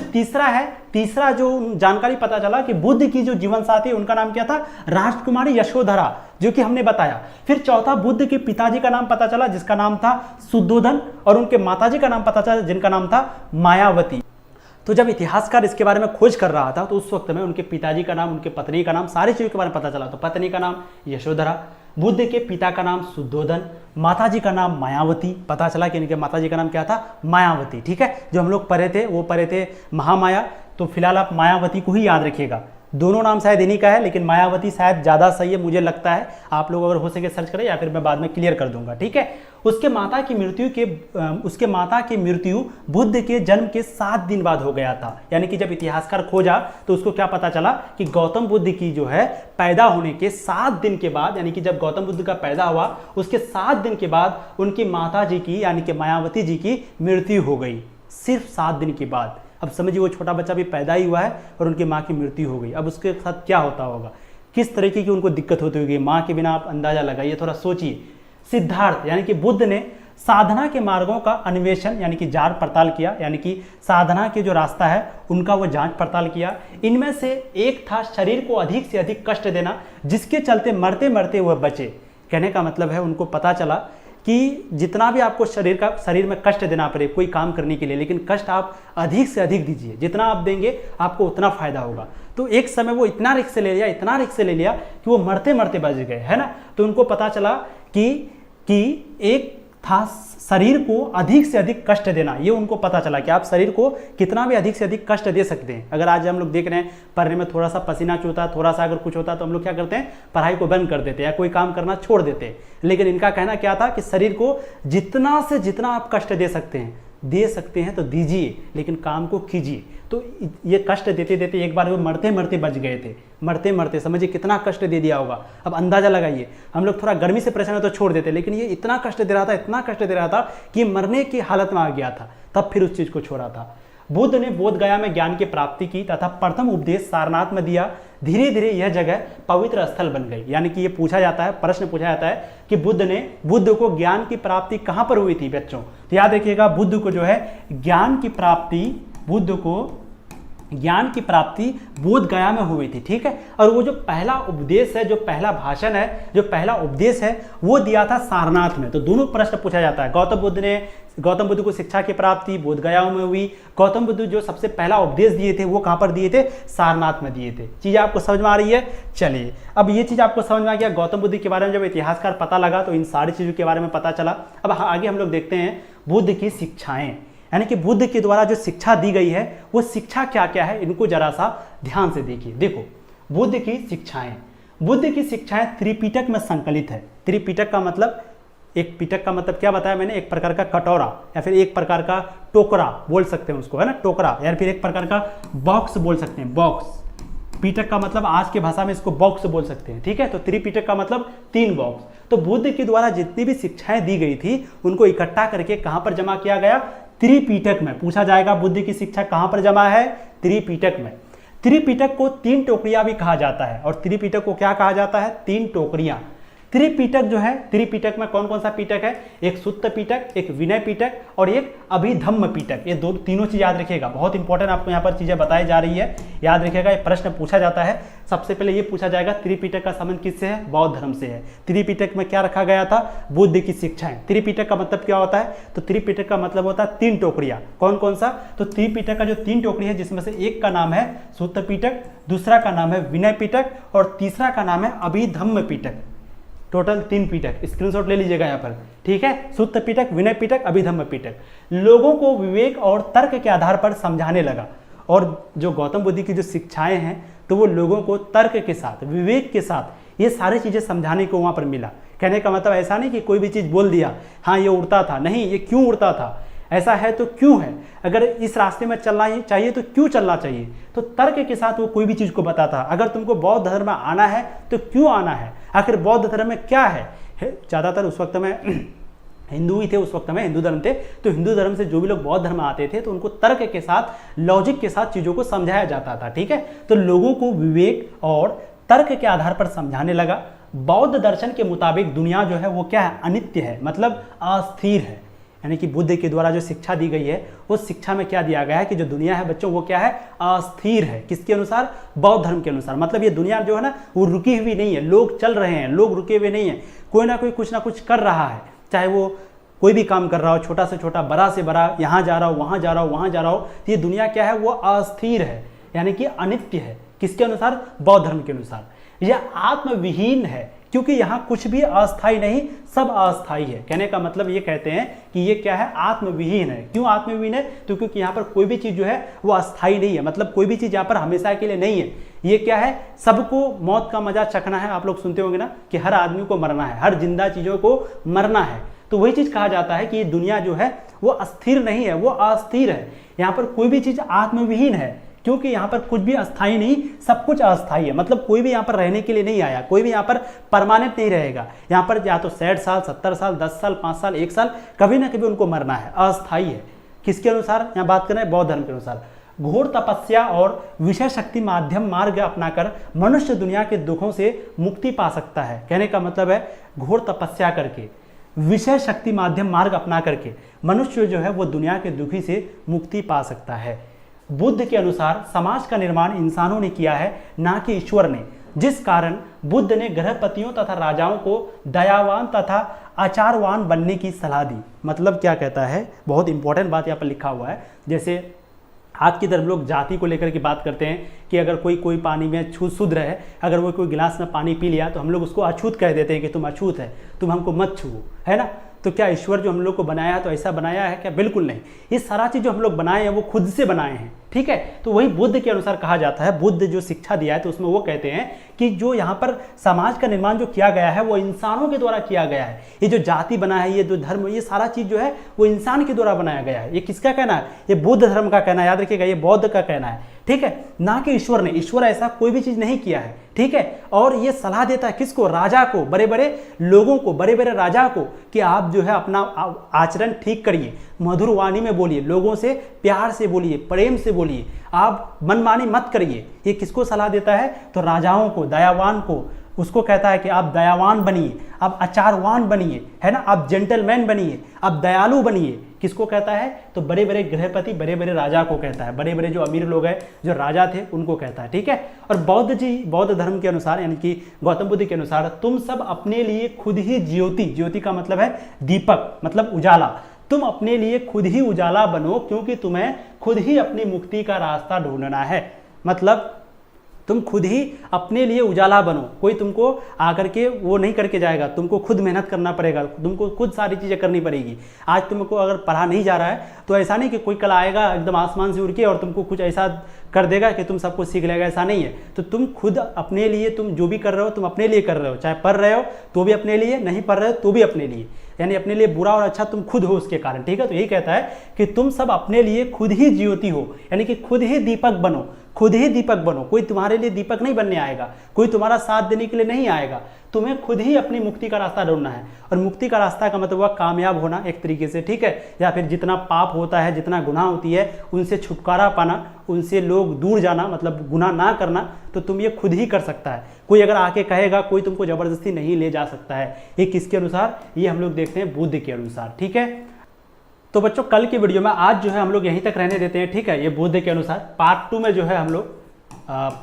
तीसरा जो जानकारी पता चला कि बुद्ध की जो जीवन साथी उनका नाम क्या था? राजकुमारी यशोधरा, जो कि हमने बताया। फिर चौथा बुद्ध के पिताजी का नाम पता चला जिसका नाम था शुद्धोधन, और उनके माताजी का नाम पता चला जिनका नाम था मायावती। तो जब इतिहासकार इसके बारे में खोज कर रहा था तो उस वक्त में उनके पिताजी का नाम, उनके पत्नी का नाम, सारी चीजों के बारे में पता चला। तो पत्नी का नाम यशोधरा, बुद्ध के पिता का नाम शुद्धोधन, माताजी का नाम मायावती। पता चला कि इनके माताजी का नाम क्या था? मायावती, ठीक है। जो हम लोग पढ़े थे वो पढ़े थे महामाया, तो फिलहाल आप मायावती को ही याद रखिएगा। दोनों नाम शायद इन्हीं का है, लेकिन मायावती शायद ज़्यादा सही है मुझे लगता है। आप लोग अगर हो सके सर्च करें या फिर मैं बाद में क्लियर कर दूंगा, ठीक है। उसके माता की मृत्यु बुद्ध के जन्म के 7 दिन बाद हो गया था। यानी कि जब इतिहासकार खोजा तो उसको क्या पता चला कि गौतम बुद्ध की जो है पैदा होने के 7 दिन के बाद, यानी कि जब गौतम बुद्ध का पैदा हुआ उसके 7 दिन के बाद उनकी माता जी की यानी कि मायावती जी की मृत्यु हो गई, सिर्फ 7 दिन के बाद। अब समझिए वो छोटा बच्चा भी पैदा ही हुआ है और उनकी माँ की मृत्यु हो गई। अब उसके साथ क्या होता होगा, किस तरीके की उनको दिक्कत होती होगी, माँ के बिना आप अंदाजा लगाइए, थोड़ा सोचिए। सिद्धार्थ यानी कि बुद्ध ने साधना के मार्गों का अन्वेषण यानी कि जांच पड़ताल किया, यानी कि साधना के जो रास्ता है उनका वो जांच पड़ताल किया। इनमें से एक था शरीर को अधिक से अधिक कष्ट देना, जिसके चलते मरते मरते वह बचे। कहने का मतलब है उनको पता चला कि जितना भी आपको शरीर में कष्ट देना पड़े कोई काम करने के लिए, लेकिन कष्ट आप अधिक से अधिक दीजिए, जितना आप देंगे आपको उतना फायदा होगा। तो एक समय वो इतना रिस्क ले लिया, इतना रिस्क ले लिया कि वो मरते मरते बच गए, है ना। तो उनको पता चला कि एक था शरीर को अधिक से अधिक कष्ट देना। ये उनको पता चला कि आप शरीर को कितना भी अधिक से अधिक कष्ट दे सकते हैं। अगर आज हम लोग देख रहे हैं पढ़ने में थोड़ा सा पसीना चूहता है, थोड़ा सा अगर कुछ होता है तो हम लोग क्या करते हैं, पढ़ाई को बंद कर देते हैं या कोई काम करना छोड़ देते हैं। लेकिन इनका कहना क्या था कि शरीर को जितना से जितना आप कष्ट दे सकते हैं तो दीजिए, लेकिन काम को कीजिए। तो ये कष्ट देते देते एक बार वो मरते मरते बच गए थे, मरते मरते। समझिए कितना कष्ट दे दिया होगा। अब अंदाजा लगाइए, हम लोग थोड़ा गर्मी से परेशान हो तो छोड़ देते, लेकिन ये इतना कष्ट दे रहा था, इतना कष्ट दे रहा था कि मरने की हालत में आ गया था, तब फिर उस चीज को छोड़ा था। बुद्ध ने बोध गया में ज्ञान की प्राप्ति की तथा प्रथम उपदेश सारनाथ में दिया। धीरे धीरे यह जगह पवित्र स्थल बन गई। यानी कि ये पूछा जाता है, प्रश्न पूछा जाता है कि बुद्ध को ज्ञान की प्राप्ति कहां पर हुई थी बच्चों। तो याद रखिएगा, बुद्ध को जो है ज्ञान की प्राप्ति बोध गया में हुई थी, ठीक है। और वो जो पहला उपदेश है, जो पहला भाषण है, जो पहला उपदेश है वो दिया था सारनाथ में। तो दोनों प्रश्न पूछा जाता है। गौतम बुद्ध को शिक्षा की प्राप्ति बोध गया में हुई। गौतम बुद्ध जो सबसे पहला उपदेश दिए थे वो कहां पर दिए थे, सारनाथ में दिए थे। चीज आपको समझ में आ रही है। चलिए अब ये चीज आपको समझ में आ गया। गौतम बुद्ध के बारे में जब इतिहासकार पता लगा तो इन सारी चीजों के बारे में पता चला। अब आगे हम लोग देखते हैं बुद्ध की शिक्षाएं, यानी कि बुद्ध के द्वारा जो शिक्षा दी गई है वो शिक्षा क्या क्या है, इनको जरा सा ध्यान से देखिए। देखो बुद्ध की शिक्षाएं त्रिपिटक में संकलित है। त्रिपिटक का मतलब, एक पिटक का मतलब क्या बताया मैंने, एक प्रकार का कटोरा या फिर एक प्रकार का टोकरा बोल सकते हैं उसको, है ना, टोकरा, या फिर एक प्रकार का बॉक्स बोल सकते हैं, बॉक्स। पिटक का मतलब आज के भाषा में इसको बॉक्स बोल सकते हैं, ठीक है। तो त्रिपिटक का मतलब 3 बॉक्स। तो बुद्ध के द्वारा जितनी भी शिक्षाएं दी गई थी उनको इकट्ठा करके कहां पर जमा किया गया, त्रिपिटक में। पूछा जाएगा बुद्ध की शिक्षा कहां पर जमा है, त्रिपिटक में। त्रिपिटक को 3 टोकरियां भी कहा जाता है। और त्रिपिटक को क्या कहा जाता है, 3 टोकरियां। त्रिपिटक जो है, त्रिपिटक में कौन कौन सा पिटक है, एक सुत्त पिटक, एक विनय पिटक और एक अभिधम्म पिटक। ये तीनों चीज याद रखिएगा, बहुत इंपॉर्टेंट आपको यहाँ पर चीजें बताई जा रही है, याद रखिएगा। ये प्रश्न पूछा जाता है। सबसे पहले ये पूछा जाएगा त्रिपिटक का संबंध किससे है, बौद्ध धर्म से है। त्रिपिटक में क्या रखा गया था, बुद्ध की शिक्षाएं। त्रिपिटक का मतलब क्या होता है, तो त्रिपिटक का मतलब होता है 3 टोकरियां। कौन कौन सा, तो त्रिपिटक का जो 3 टोकरी है जिसमें से एक का नाम है सुत्त पिटक, दूसरा का नाम है विनय पिटक और तीसरा का नाम है अभिधम्म पिटक। टोटल 3 पिटक, स्क्रीनशॉट ले लीजिएगा यहाँ पर, ठीक है। सुत्त पिटक, विनय पिटक, अभिधम्म पिटक। लोगों को विवेक और तर्क के आधार पर समझाने लगा। और जो गौतम बुद्ध की जो शिक्षाएं हैं तो वो लोगों को तर्क के साथ, विवेक के साथ ये सारी चीजें समझाने को वहां पर मिला। कहने का मतलब ऐसा नहीं कि कोई भी चीज बोल दिया, हाँ ये उड़ता था, नहीं, ये क्यों उड़ता था, ऐसा है तो क्यों है, अगर इस रास्ते में चलना ही चाहिए तो क्यों चलना चाहिए। तो तर्क के साथ वो कोई भी चीज को बताता। अगर तुमको बौद्ध धर्म में आना है तो क्यों आना है, आखिर बौद्ध धर्म में क्या है। ज्यादातर उस वक्त में हिंदू ही थे, उस वक्त में हिंदू धर्म थे। तो हिंदू धर्म से जो भी लोग बौद्ध धर्म में आते थे तो उनको तर्क के साथ, लॉजिक के साथ चीजों को समझाया जाता था, ठीक है। तो लोगों को विवेक और तर्क के आधार पर समझाने लगा। बौद्ध दर्शन के मुताबिक दुनिया जो है वो क्या है, अनित्य है, मतलब अस्थिर है। यानी कि बुद्ध के द्वारा जो शिक्षा दी गई है उस शिक्षा में क्या दिया गया है कि जो दुनिया है बच्चों वो क्या है, अस्थिर है। किसके अनुसार, बौद्ध धर्म के अनुसार। मतलब ये दुनिया जो है ना वो रुकी हुई नहीं है, लोग चल रहे हैं, लोग रुके हुए नहीं है। कोई ना कोई कुछ ना कुछ कर रहा है, चाहे वो कोई भी काम कर रहा हो, छोटा से छोटा, बड़ा से बड़ा, यहाँ जा रहा हो, वहाँ जा रहा हो, वहाँ जा रहा हो। तो ये दुनिया क्या है, वो अस्थिर है, यानी कि अनित्य है। किसके अनुसार, बौद्ध धर्म के अनुसार। यह आत्मविहीन है क्योंकि यहाँ कुछ भी अस्थाई नहीं, सब अस्थाई है। कहने का मतलब ये कहते हैं कि ये क्या है, आत्मविहीन है। क्यों आत्मविहीन है, तो क्योंकि यहाँ पर कोई भी चीज जो है वो अस्थाई नहीं है, मतलब कोई भी चीज यहाँ पर हमेशा के लिए नहीं है। ये क्या है, सबको मौत का मजा चखना है। आप लोग सुनते होंगे ना कि हर आदमी को मरना है, हर जिंदा चीजों को मरना है। तो वही चीज कहा जाता है कि ये दुनिया जो है वो अस्थिर नहीं है, वो अस्थिर है। यहाँ पर कोई भी चीज आत्मविहीन है, क्योंकि यहाँ पर कुछ भी अस्थाई नहीं, सब कुछ अस्थाई है। मतलब कोई भी यहाँ पर रहने के लिए नहीं आया, कोई भी यहाँ पर परमानेंट नहीं रहेगा। यहाँ पर या तो 60 साल, 70 साल, 10 साल, 5 साल, 1 साल, कभी ना कभी उनको मरना है, अस्थाई है। किसके अनुसार यहाँ बात कर रहे हैं? बौद्ध धर्म के अनुसार। घोर तपस्या और विषय शक्ति माध्यम मार्ग अपनाकर मनुष्य दुनिया के दुखों से मुक्ति पा सकता है। कहने का मतलब है घोर तपस्या करके, विषय शक्ति माध्यम मार्ग अपना करके मनुष्य जो है वो दुनिया के दुखी से मुक्ति पा सकता है। बुद्ध के अनुसार समाज का निर्माण इंसानों ने किया है, ना कि ईश्वर ने, जिस कारण बुद्ध ने गृहपतियों तथा राजाओं को दयावान तथा आचारवान बनने की सलाह दी। मतलब क्या कहता है, बहुत इंपॉर्टेंट बात यहाँ पर लिखा हुआ है। जैसे आज की तरफ लोग जाति को लेकर के बात करते हैं कि अगर कोई पानी में शुद्र है, अगर वो कोई गिलास में पानी पी लिया तो हम लोग उसको अछूत कह देते हैं कि तुम अछूत है, तुम हमको मत छुओ, है ना। तो क्या ईश्वर जो हम लोग को बनाया है तो ऐसा बनाया है क्या? बिल्कुल नहीं। ये सारा चीज जो हम लोग बनाए हैं वो खुद से बनाए हैं, ठीक है। तो वही बुद्ध के अनुसार कहा जाता है, बुद्ध जो शिक्षा दिया है तो उसमें वो कहते हैं कि जो यहाँ पर समाज का निर्माण जो किया गया है वो इंसानों के द्वारा किया गया है। ये जो जाति बना है, ये जो धर्म, ये सारा चीज जो है वो इंसान के द्वारा बनाया गया है। ये किसका कहना है? ये बुद्ध धर्म का कहना है, याद रखिएगा, ये बौद्ध का कहना है, ठीक है, ना कि ईश्वर ने। ईश्वर ऐसा कोई भी चीज नहीं किया है, ठीक है। और ये सलाह देता है किसको? राजा को, बड़े बड़े लोगों को, बड़े बड़े राजा को, कि आप जो है अपना आचरण ठीक करिए, मधुर वाणी में बोलिए, लोगों से प्यार से बोलिए, प्रेम से बोलिए, आप मनमानी मत करिए। ये किसको सलाह देता है? तो राजाओं को, दयावान को। उसको कहता है कि आप दयावान बनिए, आप आचारवान बनिए, है ना, आप जेंटलमैन बनिए, आप दयालु बनिए। किसको कहता है? तो बड़े बड़े गृहपति, बड़े बड़े राजा को कहता है, बड़े बड़े जो अमीर लोग हैं, जो राजा थे, उनको कहता है, ठीक है। और बौद्ध धर्म के अनुसार, यानी कि गौतम बुद्ध के अनुसार, तुम सब अपने लिए खुद ही ज्योति, ज्योति का मतलब है दीपक, मतलब उजाला, तुम अपने लिए खुद ही उजाला बनो, क्योंकि तुम्हें खुद ही अपनी मुक्ति का रास्ता ढूंढना है। मतलब तुम खुद ही अपने लिए उजाला बनो, कोई तुमको आकर के वो नहीं करके जाएगा, तुमको खुद मेहनत करना पड़ेगा, तुमको खुद सारी चीज़ें करनी पड़ेगी। आज तुमको अगर पढ़ा नहीं जा रहा है तो ऐसा नहीं कि कोई कल आएगा एकदम आसमान से उड़ के और तुमको कुछ ऐसा कर देगा कि तुम सब कुछ सीख लेगा, ऐसा नहीं है। तो तुम खुद अपने लिए, तुम जो भी कर रहे हो तुम अपने लिए कर रहे हो, चाहे पढ़ रहे हो तो भी अपने लिए, नहीं पढ़ रहे हो तो भी अपने लिए, यानी अपने लिए बुरा और अच्छा तुम खुद हो उसके कारण, ठीक है। तो यही कहता है कि तुम सब अपने लिए खुद ही ज्योति हो, यानी कि खुद ही दीपक बनो, खुद ही दीपक बनो। कोई तुम्हारे लिए दीपक नहीं बनने आएगा, कोई तुम्हारा साथ देने के लिए नहीं आएगा, तुम्हें खुद ही अपनी मुक्ति का रास्ता ढूंढना है। और मुक्ति का रास्ता का मतलब हुआ कामयाब होना एक तरीके से, ठीक है, या फिर जितना पाप होता है, जितना गुनाह होती है, उनसे छुटकारा पाना, उनसे लोग दूर जाना, मतलब गुनाह ना करना, तो तुम ये खुद ही कर सकता है। कोई अगर आके कहेगा, कोई तुमको जबरदस्ती नहीं ले जा सकता है। ये किसके अनुसार? ये हम लोग देखते हैं बुद्ध के अनुसार, ठीक है। तो बच्चों कल की वीडियो में आज जो है हम लोग यहीं तक रहने देते हैं, ठीक है। ये बुद्ध के अनुसार पार्ट 2 में जो है हम लोग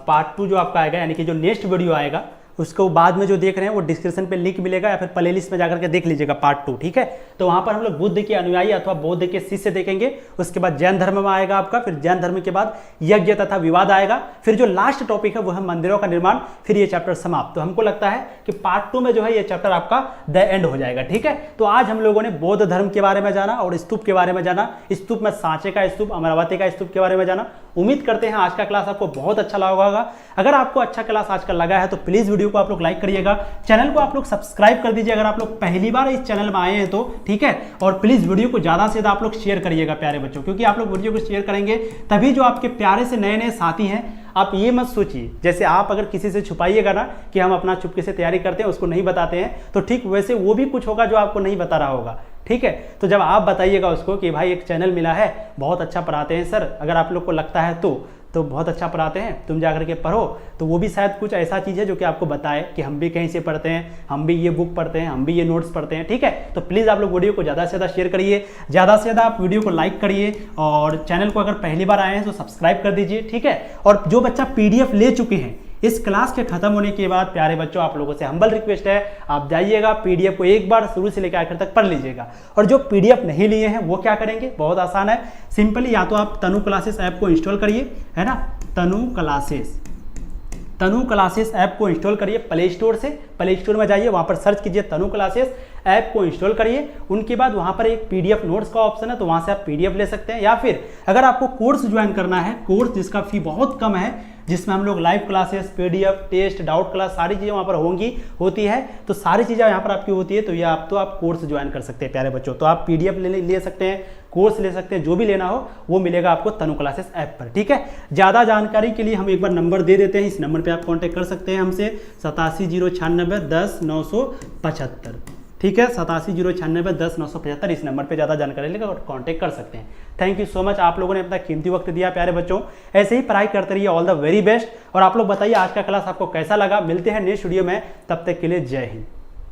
पार्ट 2 जो आपका आएगा, यानी कि जो नेक्स्ट वीडियो आएगा, उसको बाद में जो देख रहे हैं वो डिस्क्रिप्शन पे लिंक मिलेगा, या फिर प्लेलिस्ट में जाकर के देख लीजिएगा पार्ट 2, ठीक है। तो वहां पर हम लोग बुद्ध के अनुयायी अथवा बौद्ध के शिष्य देखेंगे। उसके बाद जैन धर्म में आएगा आपका, फिर जैन धर्म के बाद यज्ञ तथा विवाद आएगा, फिर जो लास्ट टॉपिक है वो है मंदिरों का निर्माण, फिर ये चैप्टर समाप्त। तो हमको लगता है कि पार्ट 2 में जो है ये चैप्टर आपका द एंड हो जाएगा, ठीक है। तो आज हम लोगों ने बौद्ध धर्म के बारे में जाना और स्तूप के बारे में जाना, स्तूप में सांचे का स्तूप, अमरावती का स्तूप के बारे में जाना। उम्मीद करते हैं आज का क्लास आपको बहुत अच्छा लगा होगा। अगर आपको अच्छा क्लास आज का लगा है तो प्लीज वीडियो को आप लोग लाइक करिएगा, चैनल को आप लोग सब्सक्राइब कर दीजिए अगर आप लोग पहली बार इस चैनल में आए हैं तो, ठीक है। और प्लीज वीडियो को ज्यादा से ज्यादा आप लोग शेयर करिएगा प्यारे बच्चों, क्योंकि आप लोग वीडियो को शेयर करेंगे तभी जो आपके प्यारे से नए नए साथी हैं, आप ये मत सोचिए जैसे आप अगर किसी से छुपाइएगा ना कि हम अपना चुपके से तैयारी करते हैं, उसको नहीं बताते हैं, तो ठीक वैसे वो भी कुछ होगा जो आपको नहीं बता रहा होगा, ठीक है। तो जब आप बताइएगा उसको कि भाई एक चैनल मिला है, बहुत अच्छा पढ़ाते हैं सर, अगर आप लोग को लगता है तो बहुत अच्छा पढ़ाते हैं, तुम जाकर के पढ़ो, तो वो भी शायद कुछ ऐसा चीज़ है जो कि आपको बताए कि हम भी कहीं से पढ़ते हैं, हम भी ये बुक पढ़ते हैं, हम भी ये नोट्स पढ़ते हैं, ठीक है। तो प्लीज़ आप लोग वीडियो को ज़्यादा से ज़्यादा शेयर करिए, ज़्यादा से ज़्यादा आप वीडियो को लाइक करिए, और चैनल को अगर पहली बार आए हैं तो सब्सक्राइब कर दीजिए, ठीक है। और जो बच्चा PDF ले चुके हैं, इस क्लास के खत्म होने के बाद प्यारे बच्चों आप लोगों से हम्बल रिक्वेस्ट है, आप जाइएगा PDF को एक बार शुरू से लेकर आखिर तक पढ़ लीजिएगा। और जो PDF नहीं लिए हैं वो क्या करेंगे? बहुत आसान है, सिंपली या तो आप तनु क्लासेस ऐप को इंस्टॉल करिए, है ना, तनु तनु क्लासेस ऐप को इंस्टॉल करिए प्ले स्टोर से। प्ले स्टोर में जाइए, वहाँ पर सर्च कीजिए तनु क्लासेस, ऐप को इंस्टॉल करिए। उनके बाद वहाँ पर एक PDF नोट्स का ऑप्शन है, तो वहाँ से आप PDF ले सकते हैं। या फिर अगर आपको कोर्स ज्वाइन करना है, कोर्स जिसका फी बहुत कम है, जिसमें हम लोग live classes, PDF, test, doubt class सारी चीज़ें वहाँ पर होती है, तो सारी चीज़ें यहाँ पर आपकी होती है। तो ये आप कोर्स ज्वाइन कर सकते हैं प्यारे बच्चों। तो आप PDF ले सकते हैं, कोर्स ले सकते हैं, जो भी लेना हो वो मिलेगा आपको तनु क्लासेस ऐप पर। ठीक है, ज़्यादा जानकारी के लिए हम एक बार नंबर दे देते हैं, इस नंबर पे आप कांटेक्ट कर सकते हैं हमसे 8709100975। ठीक है, 8709100975, इस नंबर पे ज़्यादा जानकारी लेकर कांटेक्ट कर सकते हैं। थैंक यू सो मच, आप लोगों ने अपना कीमती वक्त दिया प्यारे बच्चों। ऐसे ही पढ़ाई करते रहिए, ऑल द वेरी बेस्ट। और आप लोग बताइए आज का क्लास आपको कैसा लगा। मिलते हैं नेक्स्ट वीडियो में, तब तक के लिए जय हिंद।